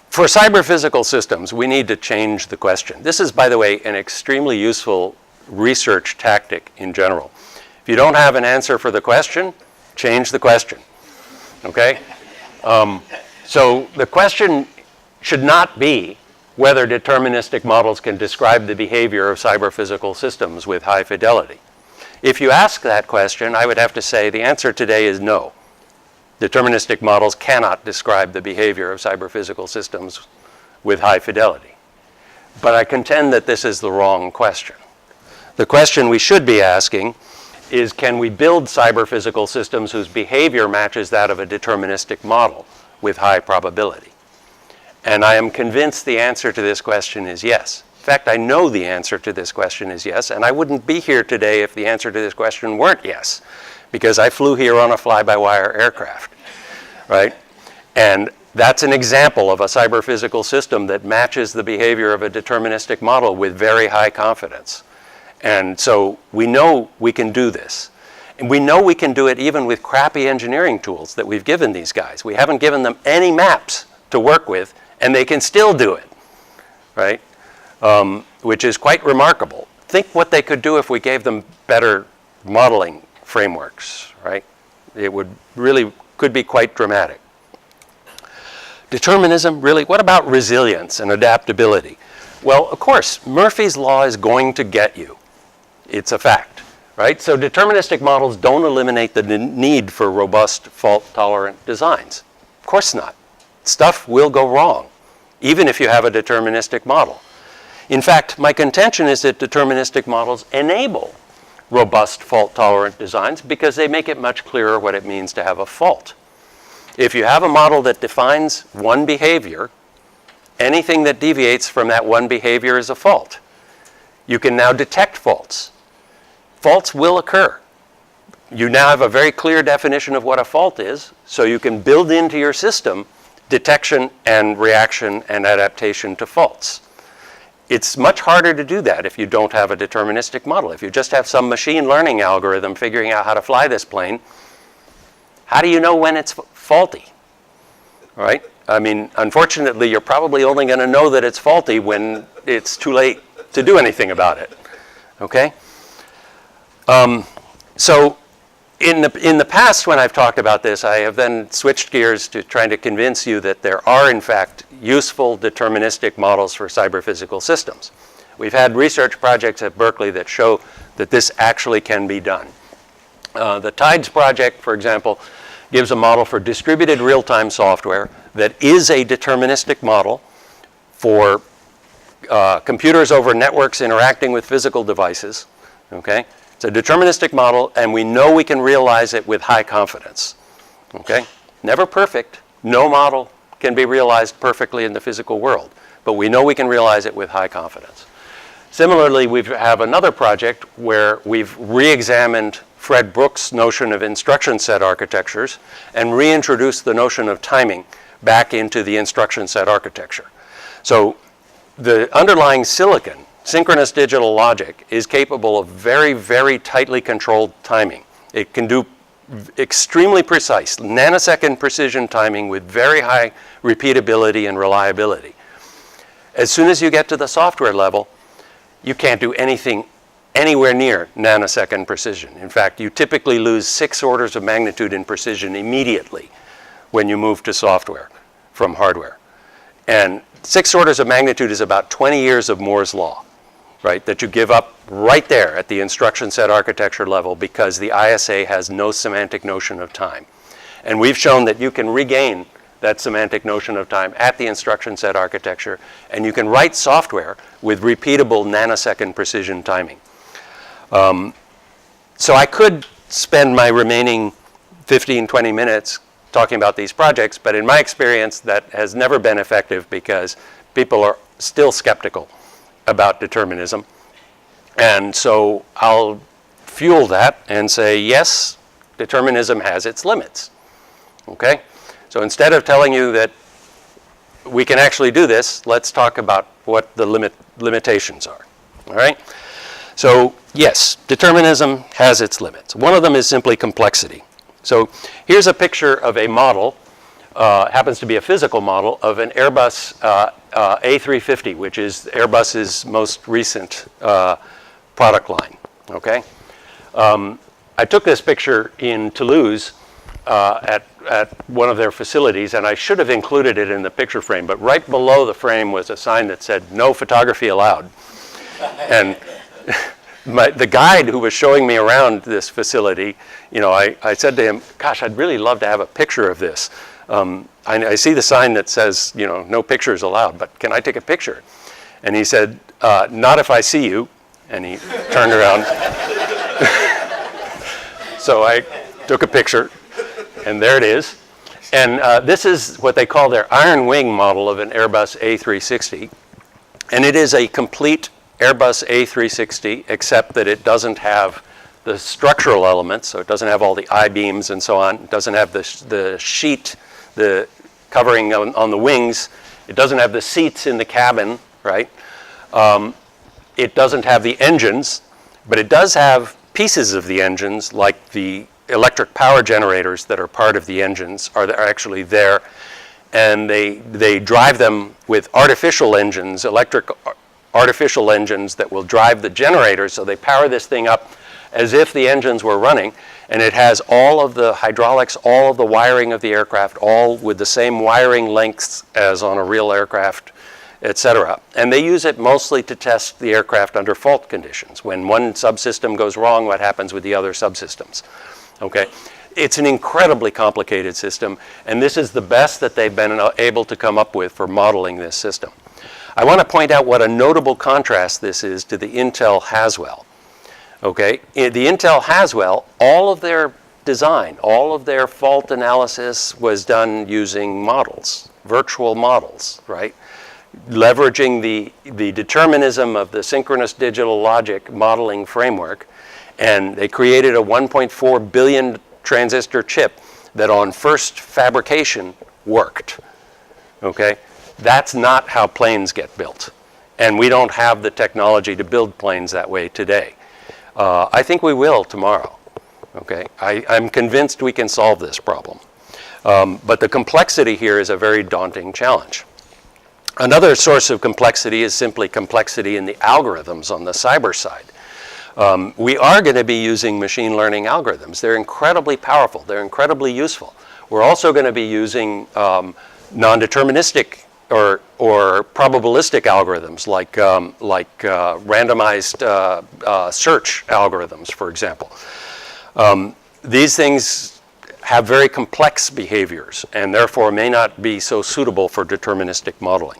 for cyber-physical systems, we need to change the question. This is, by the way, an extremely useful research tactic in general. If you don't have an answer for the question, change the question, okay? So the question should not be whether deterministic models can describe the behavior of cyber-physical systems with high fidelity. If you ask that question, I would have to say the answer today is no. Deterministic models cannot describe the behavior of cyber-physical systems with high fidelity. But I contend that this is the wrong question. The question we should be asking is, can we build cyber-physical systems whose behavior matches that of a deterministic model with high probability? And I am convinced the answer to this question is yes. In fact, I know the answer to this question is yes, and I wouldn't be here today if the answer to this question weren't yes, because I flew here on a fly-by-wire aircraft, right? And that's an example of a cyber-physical system that matches the behavior of a deterministic model with very high confidence. And so we know we can do this. And we know we can do it even with crappy engineering tools that we've given these guys. We haven't given them any maps to work with, and they can still do it, right? Which is quite remarkable. Think what they could do if we gave them better modeling frameworks, right? It would really, could be quite dramatic. Determinism, really, what about resilience and adaptability? Well, of course, Murphy's Law is going to get you. It's a fact, right? So deterministic models don't eliminate the need for robust, fault-tolerant designs. Of course not. Stuff will go wrong, even if you have a deterministic model. In fact, my contention is that deterministic models enable robust, fault-tolerant designs because they make it much clearer what it means to have a fault. If you have a model that defines one behavior, anything that deviates from that one behavior is a fault. You can now detect faults. Faults will occur. You now have a very clear definition of what a fault is, so you can build into your system detection and reaction and adaptation to faults. It's much harder to do that if you don't have a deterministic model. If you just have some machine learning algorithm figuring out how to fly this plane, how do you know when it's faulty, right? I mean, unfortunately, you're probably only going to know that it's faulty when it's too late to do anything about it, okay? So in the past, when I've talked about this, I have then switched gears to trying to convince you that there are, in fact, useful deterministic models for cyber-physical systems. We've had research projects at Berkeley that show that this actually can be done. The TIDES project, for example, gives a model for distributed real-time software that is a deterministic model for computers over networks interacting with physical devices, okay? It's a deterministic model, and we know we can realize it with high confidence, okay? Never perfect. No model can be realized perfectly in the physical world, but we know we can realize it with high confidence. Similarly, we have another project where we've re-examined Fred Brooks' notion of instruction set architectures and reintroduced the notion of timing back into the instruction set architecture. So the underlying silicon, synchronous digital logic, is capable of very, very tightly controlled timing. It can do extremely precise, nanosecond precision timing with very high repeatability and reliability. As soon as you get to the software level, you can't do anything anywhere near nanosecond precision. In fact, you typically lose 6 orders of magnitude in precision immediately when you move to software from hardware. And 6 orders of magnitude is about 20 years of Moore's law, right, that you give up right there at the instruction set architecture level because the ISA has no semantic notion of time. And we've shown that you can regain that semantic notion of time at the instruction set architecture, and you can write software with repeatable nanosecond precision timing. So I could spend my remaining 15, 20 minutes talking about these projects, but in my experience, that has never been effective because people are still skeptical about determinism. And so I'll fuel that and say, yes, determinism has its limits, okay? So instead of telling you that we can actually do this, let's talk about what the limitations are, all right? So yes, determinism has its limits. One of them is simply complexity. So here's a picture of a model, happens to be a physical model, of an Airbus A350, which is Airbus's most recent product line, okay? I took this picture in Toulouse at one of their facilities, and I should have included it in the picture frame, but right below the frame was a sign that said, "No photography allowed." And the guide who was showing me around this facility, you know, I said to him, "Gosh, I'd really love to have a picture of this. I see the sign that says, you know, no pictures allowed, but can I take a picture?" And he said, "Not if I see you." And he turned around. So I took a picture, and there it is. And this is what they call their iron wing model of an Airbus A360. And it is a complete Airbus A360, except that it doesn't have the structural elements, so it doesn't have all the I-beams and so on. It doesn't have the sheet, the covering on the wings. It doesn't have the seats in the cabin, right? It doesn't have the engines, but it does have pieces of the engines, like the electric power generators that are part of the engines are actually there. And they drive them with artificial engines, artificial engines that will drive the generators, so they power this thing up as if the engines were running, and it has all of the hydraulics, all of the wiring of the aircraft, all with the same wiring lengths as on a real aircraft, etc. And they use it mostly to test the aircraft under fault conditions. When one subsystem goes wrong, what happens with the other subsystems? Okay? It's an incredibly complicated system, and this is the best that they've been able to come up with for modeling this system. I want to point out what a notable contrast this is to the Intel Haswell. Okay, in the Intel Haswell, all of their design, all of their fault analysis was done using models, virtual models, right? Leveraging the determinism of the synchronous digital logic modeling framework, and they created a 1.4 billion transistor chip that on first fabrication worked. Okay, that's not how planes get built, and we don't have the technology to build planes that way today. I think we will tomorrow. Okay, I'm convinced we can solve this problem. But the complexity here is a very daunting challenge. Another source of complexity is simply complexity in the algorithms on the cyber side. We are going to be using machine learning algorithms. They're incredibly powerful. They're incredibly useful. We're also going to be using non-deterministic or probabilistic algorithms like randomized search algorithms, for example. These things have very complex behaviors and therefore may not be so suitable for deterministic modeling.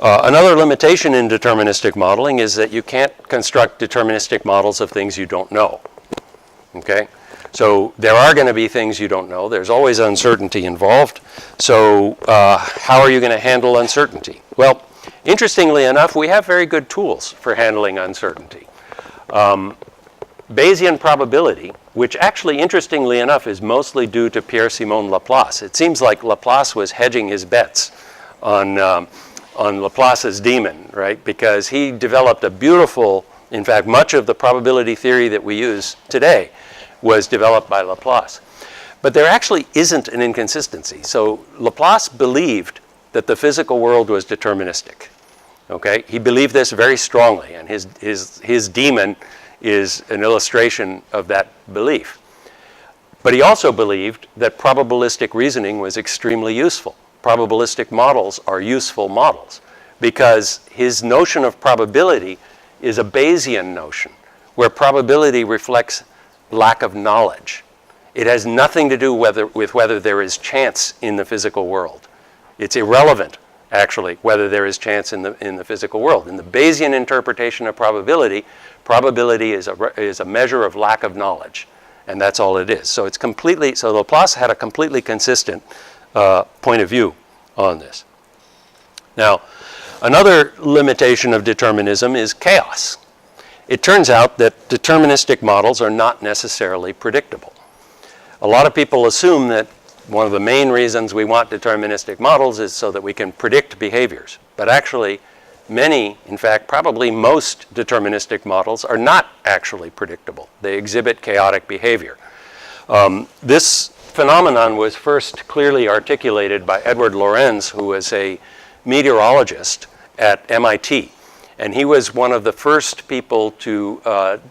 Another limitation in deterministic modeling is that you can't construct deterministic models of things you don't know. Okay? So there are going to be things you don't know. There's always uncertainty involved. So how are you going to handle uncertainty? Well, interestingly enough, we have very good tools for handling uncertainty. Bayesian probability, which actually, interestingly enough, is mostly due to Pierre-Simon Laplace. It seems like Laplace was hedging his bets on Laplace's demon, right? Because he developed a beautiful, in fact, much of the probability theory that we use today was developed by Laplace. But there actually isn't an inconsistency. So Laplace believed that the physical world was deterministic. Okay? He believed this very strongly, and his demon is an illustration of that belief. But he also believed that probabilistic reasoning was extremely useful. Probabilistic models are useful models because his notion of probability is a Bayesian notion, where probability reflects lack of knowledge. It has nothing to do with whether there is chance in the physical world. It's irrelevant, actually, whether there is chance in the physical world. In the Bayesian interpretation of probability, probability is a measure of lack of knowledge, and that's all it is. So it's completely, so Laplace had a completely consistent point of view on this. Now, another limitation of determinism is chaos. It turns out that deterministic models are not necessarily predictable. A lot of people assume that one of the main reasons we want deterministic models is so that we can predict behaviors. But actually, many, in fact, probably most deterministic models are not actually predictable. They exhibit chaotic behavior. This phenomenon was first clearly articulated by Edward Lorenz, who was a meteorologist at MIT. And he was one of the first people to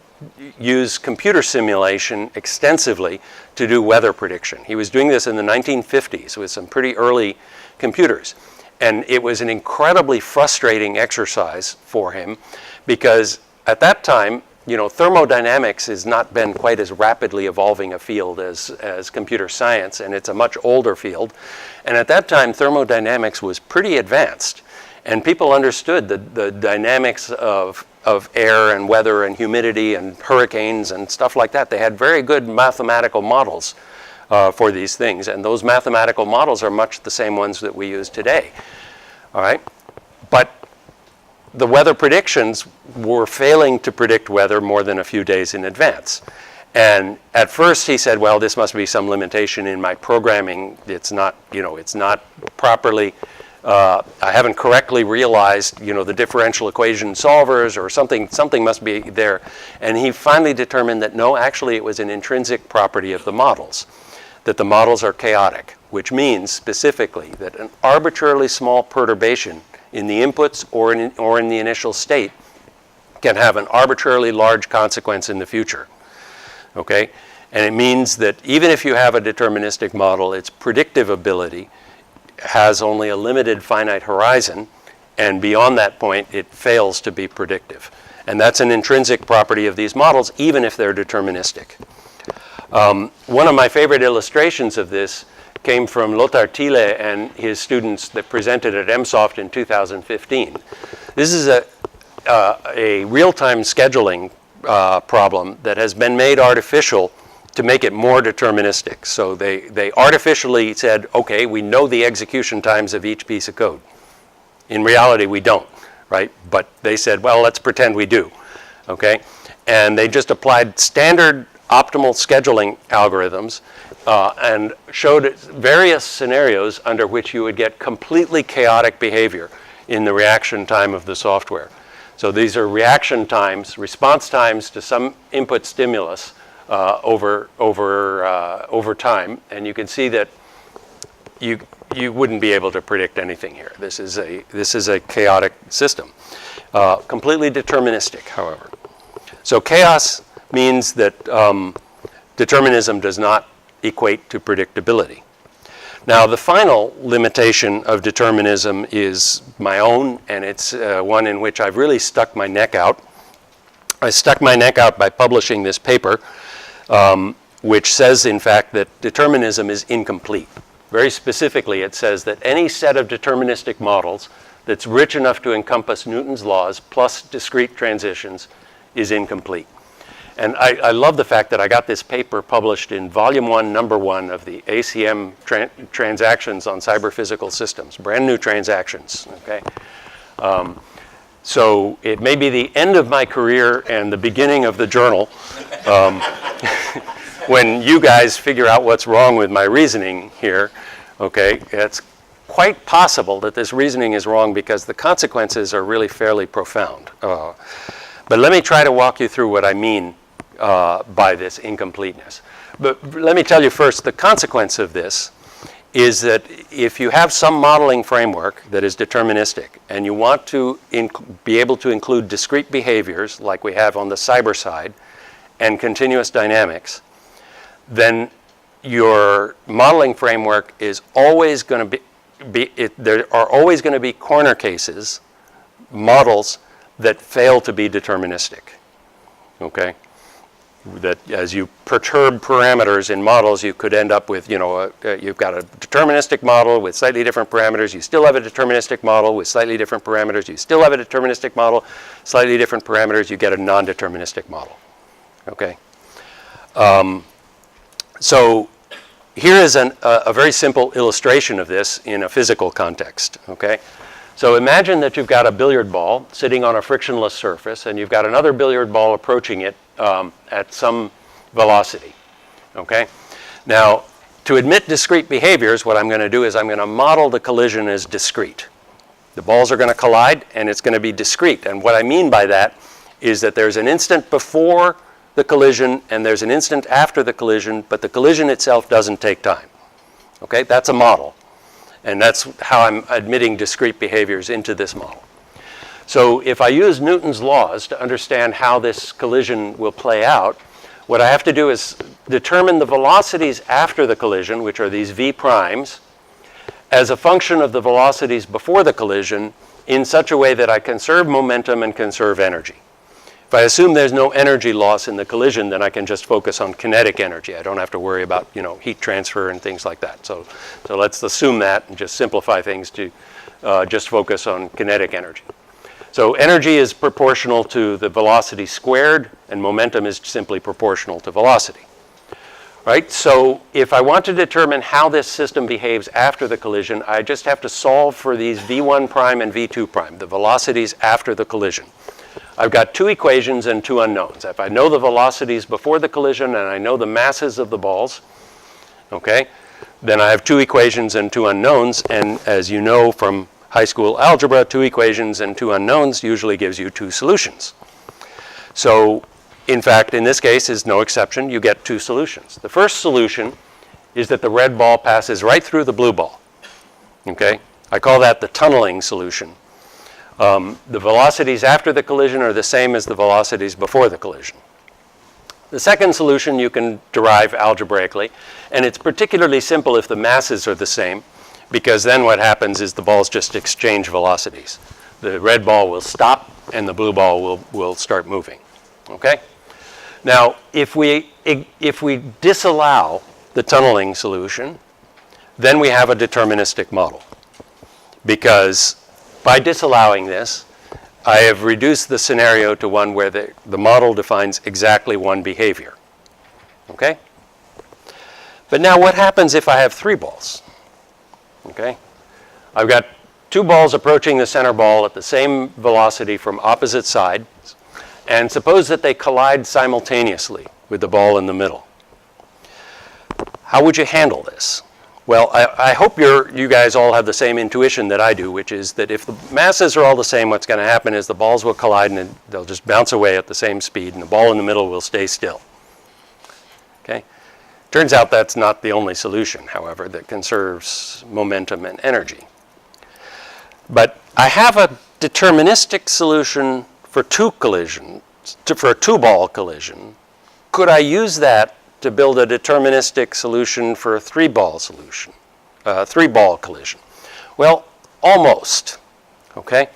use computer simulation extensively to do weather prediction. He was doing this in the 1950s with some pretty early computers. And it was an incredibly frustrating exercise for him because at that time, you know, thermodynamics has not been quite as rapidly evolving a field as computer science, and it's a much older field. And at that time, thermodynamics was pretty advanced. And people understood the dynamics of air and weather and humidity and hurricanes and stuff like that. They had very good mathematical models for these things. And those mathematical models are much the same ones that we use today. All right? But the weather predictions were failing to predict weather more than a few days in advance. And at first he said, well, this must be some limitation in my programming. It's not, you know, it's not properly, I haven't correctly realized, you know, the differential equation solvers or something must be there. And he finally determined that no, actually it was an intrinsic property of the models, that the models are chaotic, which means specifically that an arbitrarily small perturbation in the inputs or in the initial state can have an arbitrarily large consequence in the future. Okay? And it means that even if you have a deterministic model, its predictive ability has only a limited finite horizon, and beyond that point, it fails to be predictive. And that's an intrinsic property of these models, even if they're deterministic. One of my favorite illustrations of this came from Lothar Thiele and his students that presented at EMSoft in 2015. This is a real-time scheduling problem that has been made artificial to make it more deterministic. So they artificially said, okay, we know the execution times of each piece of code. In reality, we don't, right? But they said, well, let's pretend we do, okay? And they just applied standard optimal scheduling algorithms and showed various scenarios under which you would get completely chaotic behavior in the reaction time of the software. So these are reaction times, response times to some input stimulus over time, and you can see that you wouldn't be able to predict anything here. This is a chaotic system, completely deterministic, however. So chaos means that determinism does not equate to predictability. Now, the final limitation of determinism is my own, and it's one in which I've really stuck my neck out. I stuck my neck out by publishing this paper, which says, in fact, that determinism is incomplete. Very specifically, it says that any set of deterministic models that's rich enough to encompass Newton's laws plus discrete transitions is incomplete. And I love the fact that I got this paper published in Volume 1, Number 1 of the ACM Transactions on Cyber-Physical Systems, brand new transactions, okay? So it may be the end of my career and the beginning of the journal when you guys figure out what's wrong with my reasoning here, okay? It's quite possible that this reasoning is wrong because the consequences are really fairly profound. But let me try to walk you through what I mean by this incompleteness. But let me tell you first, the consequence of this is that if you have some modeling framework that is deterministic and you want to be able to include discrete behaviors like we have on the cyber side and continuous dynamics, then your modeling framework is always going to there are always going to be corner cases, models that fail to be deterministic, okay? That as you perturb parameters in models, you could end up with, you know, you've got a deterministic model with slightly different parameters. You still have a deterministic model with slightly different parameters. You still have a deterministic model, slightly different parameters. You get a non-deterministic model, okay? So here is a very simple illustration of this in a physical context, okay? So imagine that you've got a billiard ball sitting on a frictionless surface, and you've got another billiard ball approaching it at some velocity, okay? Now, to admit discrete behaviors, what I'm going to do is I'm going to model the collision as discrete. The balls are going to collide, and it's going to be discrete. And what I mean by that is that there's an instant before the collision, and there's an instant after the collision, but the collision itself doesn't take time, okay? That's a model. And that's how I'm admitting discrete behaviors into this model. So if I use Newton's laws to understand how this collision will play out, what I have to do is determine the velocities after the collision, which are these v primes, as a function of the velocities before the collision in such a way that I conserve momentum and conserve energy. If I assume there's no energy loss in the collision, then I can just focus on kinetic energy. I don't have to worry about, heat transfer and things like that. So let's assume that and just simplify things to just focus on kinetic energy. So energy is proportional to the velocity squared, and momentum is simply proportional to velocity. Right? So if I want to determine how this system behaves after the collision, I just have to solve for these v1 prime and v2 prime, the velocities after the collision. I've got two equations and two unknowns. If I know the velocities before the collision and I know the masses of the balls, okay, then I have two equations and two unknowns. And as you know from high school algebra, two equations and two unknowns usually gives you two solutions. So in fact, in this case is no exception. You get two solutions. The first solution is that the red ball passes right through the blue ball. Okay? I call that the tunneling solution. The velocities after the collision are the same as the velocities before the collision. The second solution you can derive algebraically, and it's particularly simple if the masses are the same, because then what happens is the balls just exchange velocities. The red ball will stop and the blue ball will start moving. Okay? Now, if we disallow the tunneling solution, then we have a deterministic model. Because by disallowing this, I have reduced the scenario to one where the model defines exactly one behavior. Okay? But now what happens if I have three balls? Okay? I've got two balls approaching the center ball at the same velocity from opposite sides, and suppose that they collide simultaneously with the ball in the middle. How would you handle this? Well, I hope you guys all have the same intuition that I do, which is that if the masses are all the same, what's going to happen is the balls will collide and they'll just bounce away at the same speed, and the ball in the middle will stay still. Okay? Turns out that's not the only solution, however, that conserves momentum and energy. But I have a deterministic solution for two collisions, for a two-ball collision. Could I use that to build a deterministic solution for a three-ball collision? Well, almost. Okay?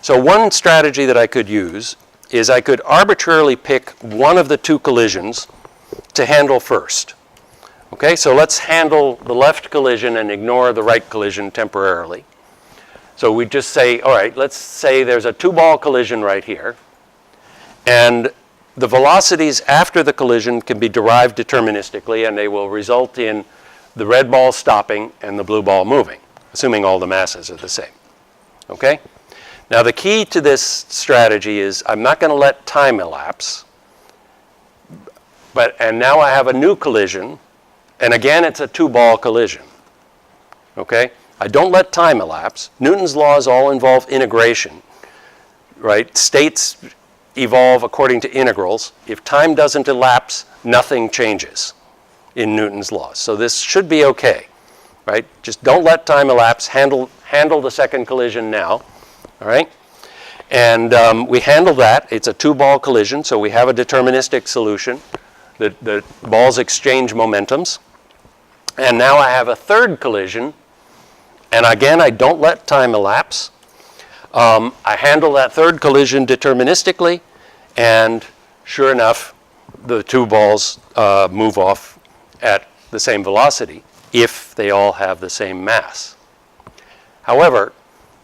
So one strategy that I could use is I could arbitrarily pick one of the two collisions to handle first. Okay, so let's handle the left collision and ignore the right collision temporarily. So we just say, all right, let's say there's a two-ball collision right here, and the velocities after the collision can be derived deterministically, and they will result in the red ball stopping and the blue ball moving, assuming all the masses are the same. Okay? Now the key to this strategy is I'm not going to let time elapse, and now I have a new collision. And again, it's a two-ball collision. Okay? I don't let time elapse. Newton's laws all involve integration, right? States evolve according to integrals. If time doesn't elapse, nothing changes in Newton's laws. So this should be okay, right? Just don't let time elapse. Handle the second collision now, all right? And we handle that. It's a two-ball collision, so we have a deterministic solution. The balls exchange momentums. And now I have a third collision, and again, I don't let time elapse. I handle that third collision deterministically, and sure enough, the two balls move off at the same velocity if they all have the same mass. However,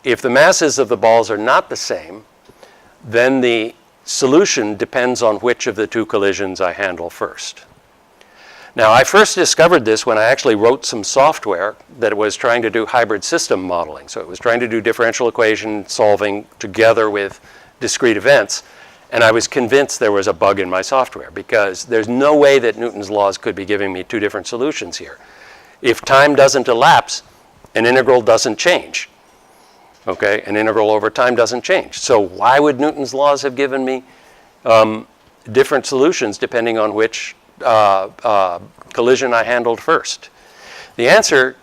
if the masses of the balls are not the same, then the solution depends on which of the two collisions I handle first. Now, I first discovered this when I actually wrote some software that was trying to do hybrid system modeling. So it was trying to do differential equation solving together with discrete events. And I was convinced there was a bug in my software because there's no way that Newton's laws could be giving me two different solutions here. If time doesn't elapse, an integral doesn't change. Okay, an integral over time doesn't change. So why would Newton's laws have given me different solutions depending on which collision I handled first? The answer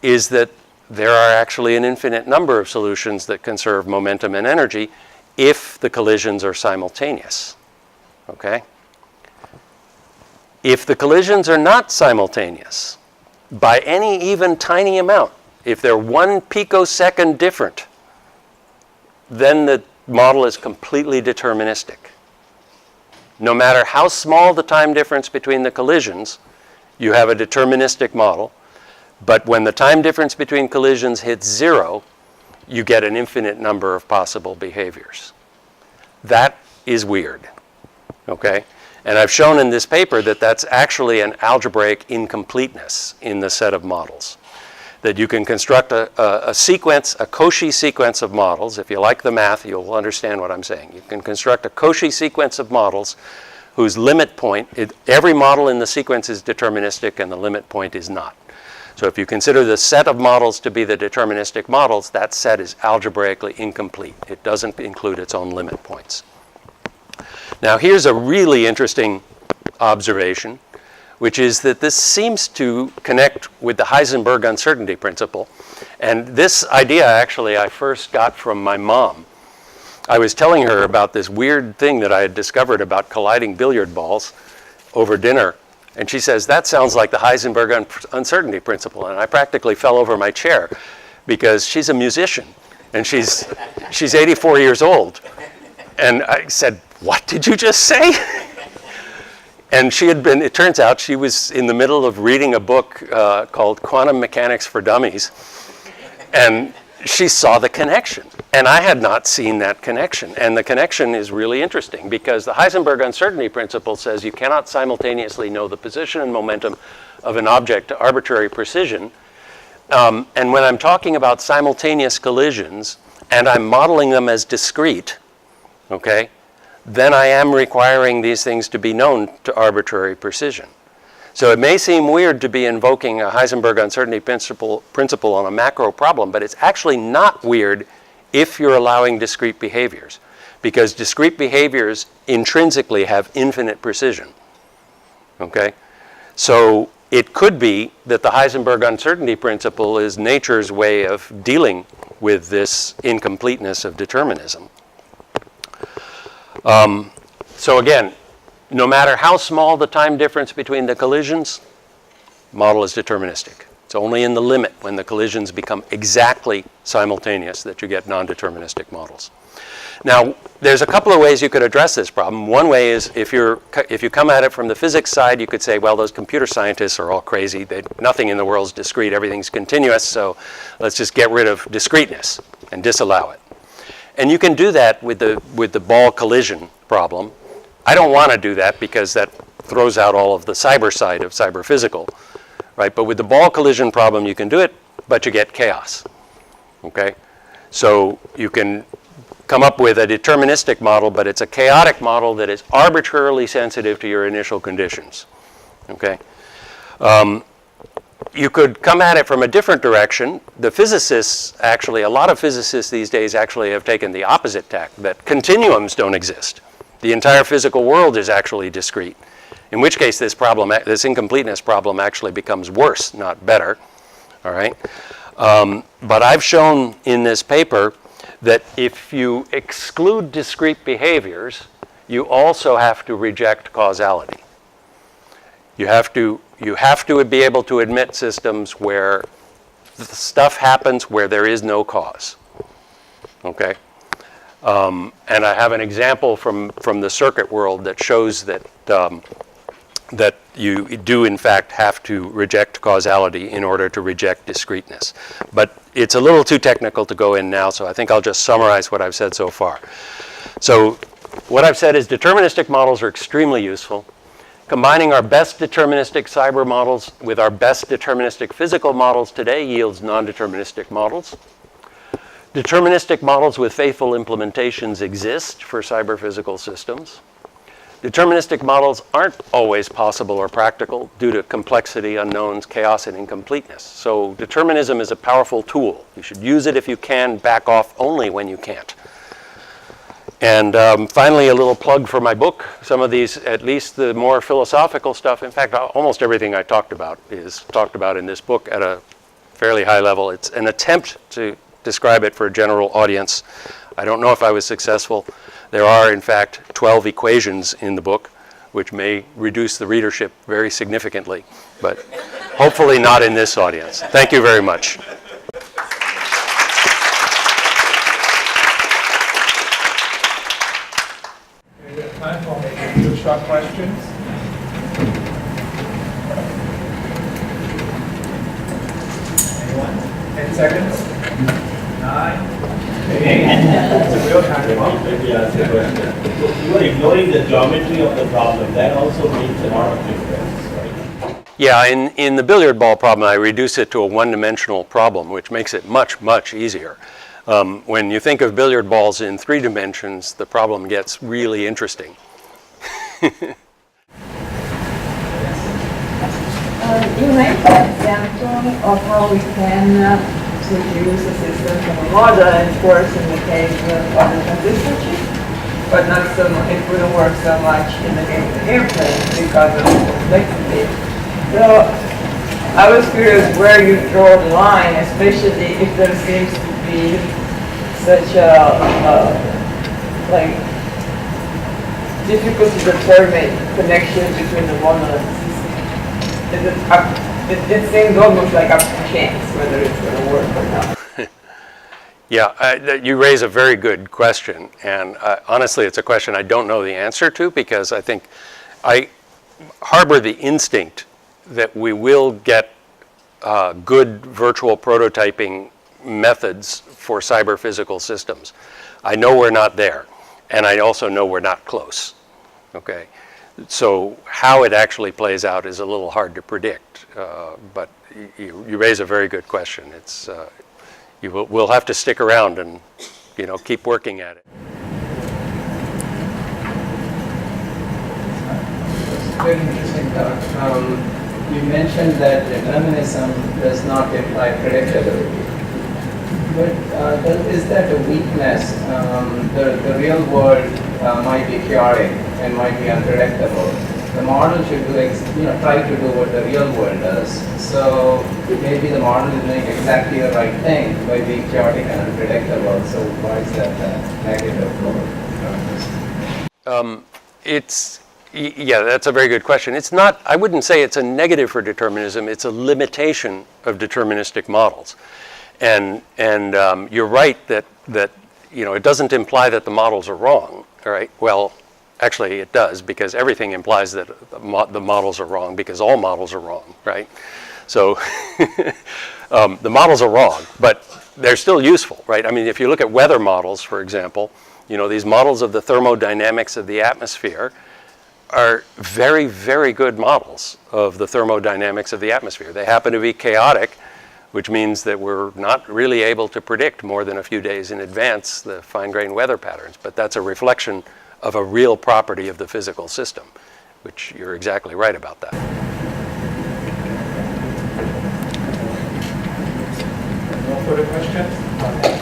is that there are actually an infinite number of solutions that conserve momentum and energy if the collisions are simultaneous, okay? If the collisions are not simultaneous, by any even tiny amount, if they're 1 picosecond different, then the model is completely deterministic. No matter how small the time difference between the collisions, you have a deterministic model. But when the time difference between collisions hits 0, you get an infinite number of possible behaviors. That is weird, okay? And I've shown in this paper that that's actually an algebraic incompleteness in the set of models. That you can construct a sequence, a Cauchy sequence of models. If you like the math, you'll understand what I'm saying. You can construct a Cauchy sequence of models whose limit point, every model in the sequence is deterministic and the limit point is not. So if you consider the set of models to be the deterministic models, that set is algebraically incomplete. It doesn't include its own limit points. Now here's a really interesting observation, which is that this seems to connect with the Heisenberg uncertainty principle. And this idea, actually, I first got from my mom. I was telling her about this weird thing that I had discovered about colliding billiard balls over dinner. And she says, that sounds like the Heisenberg uncertainty principle. And I practically fell over my chair because she's a musician and she's 84 years old. And I said, what did you just say? And she had been, it turns out she was in the middle of reading a book called Quantum Mechanics for Dummies. And she saw the connection. And I had not seen that connection. And the connection is really interesting because the Heisenberg uncertainty principle says you cannot simultaneously know the position and momentum of an object to arbitrary precision. And when I'm talking about simultaneous collisions and I'm modeling them as discrete, okay, then I am requiring these things to be known to arbitrary precision. So it may seem weird to be invoking a Heisenberg uncertainty principle on a macro problem, but it's actually not weird if you're allowing discrete behaviors, because discrete behaviors intrinsically have infinite precision, okay? So it could be that the Heisenberg uncertainty principle is nature's way of dealing with this incompleteness of determinism. So again, no matter how small the time difference between the collisions, model is deterministic. It's only in the limit when the collisions become exactly simultaneous that you get non-deterministic models. Now, there's a couple of ways you could address this problem. One way is if you come at it from the physics side, you could say, well, those computer scientists are all crazy. Nothing in the world is discrete. Everything's continuous. So let's just get rid of discreteness and disallow it. And you can do that with the ball collision problem. I don't want to do that because that throws out all of the cyber side of cyber physical, right? But with the ball collision problem, you can do it, but you get chaos, okay? So you can come up with a deterministic model, but it's a chaotic model that is arbitrarily sensitive to your initial conditions, okay? You could come at it from a different direction. The physicists, actually, a lot of physicists these days actually have taken the opposite tack, that continuums don't exist. The entire physical world is actually discrete, in which case this incompleteness problem actually becomes worse, not better, all right? But I've shown in this paper that if you exclude discrete behaviors, you also have to reject causality. You have to be able to admit systems where stuff happens where there is no cause, okay? And I have an example from the circuit world that shows that that you do in fact have to reject causality in order to reject discreteness. But it's a little too technical to go in now, so I think I'll just summarize what I've said so far. So what I've said is deterministic models are extremely useful. Combining our best deterministic cyber models with our best deterministic physical models today yields non-deterministic models. Deterministic models with faithful implementations exist for cyber physical systems. Deterministic models aren't always possible or practical due to complexity, unknowns, chaos, and incompleteness. So determinism is a powerful tool. You should use it if you can, back off only when you can't. And finally, a little plug for my book. Some of these, at least the more philosophical stuff, in fact, almost everything I talked about is talked about in this book at a fairly high level. It's an attempt to describe it for a general audience. I don't know if I was successful. There are, in fact, 12 equations in the book, which may reduce the readership very significantly, but hopefully not in this audience. Thank you very much. We have time for maybe 2 short questions. Anyone? 10 seconds? 9? It's a real time bomb. Maybe ask a question. You are ignoring the geometry of the problem. That also makes a lot of difference, right? Yeah, in the billiard ball problem, I reduce it to a one-dimensional problem, which makes it much, much easier. When you think of billiard balls in 3 dimensions, the problem gets really interesting. You made an example of how we can reduce the system from a model, and it works in the case of the transistor chip, but not so much, it wouldn't work so much in the case of the airplane because of the complexity. So I was curious where you draw the line, especially if there seems to be such a like difficult to determine connection between the model and the system. It seems almost like up to chance whether it's going to work or not. Yeah, you raise a very good question, and honestly, it's a question I don't know the answer to, because I think I harbor the instinct that we will get good virtual prototyping methods for cyber-physical systems. I know we're not there, and I also know we're not close, okay? So how it actually plays out is a little hard to predict, but you raise a very good question. It's, we'll have to stick around and keep working at it. Very interesting talk. You mentioned that determinism does not imply predictability. But is that a weakness? The real world might be chaotic and might be unpredictable. The model should do, try to do what the real world does. So maybe the model is doing exactly the right thing by being chaotic and unpredictable. So why is that negative for Yeah, that's a very good question. It's not, I wouldn't say it's a negative for determinism, it's a limitation of deterministic models. And you're right that it doesn't imply that the models are wrong, all right? Well, actually it does, because everything implies that the models are wrong, because all models are wrong, right? So the models are wrong, but they're still useful, right? I mean, if you look at weather models, for example, these models of the thermodynamics of the atmosphere are very, very good models of the thermodynamics of the atmosphere. They happen to be chaotic, which means that we're not really able to predict more than a few days in advance the fine-grained weather patterns, but that's a reflection of a real property of the physical system, which you're exactly right about that. No further questions?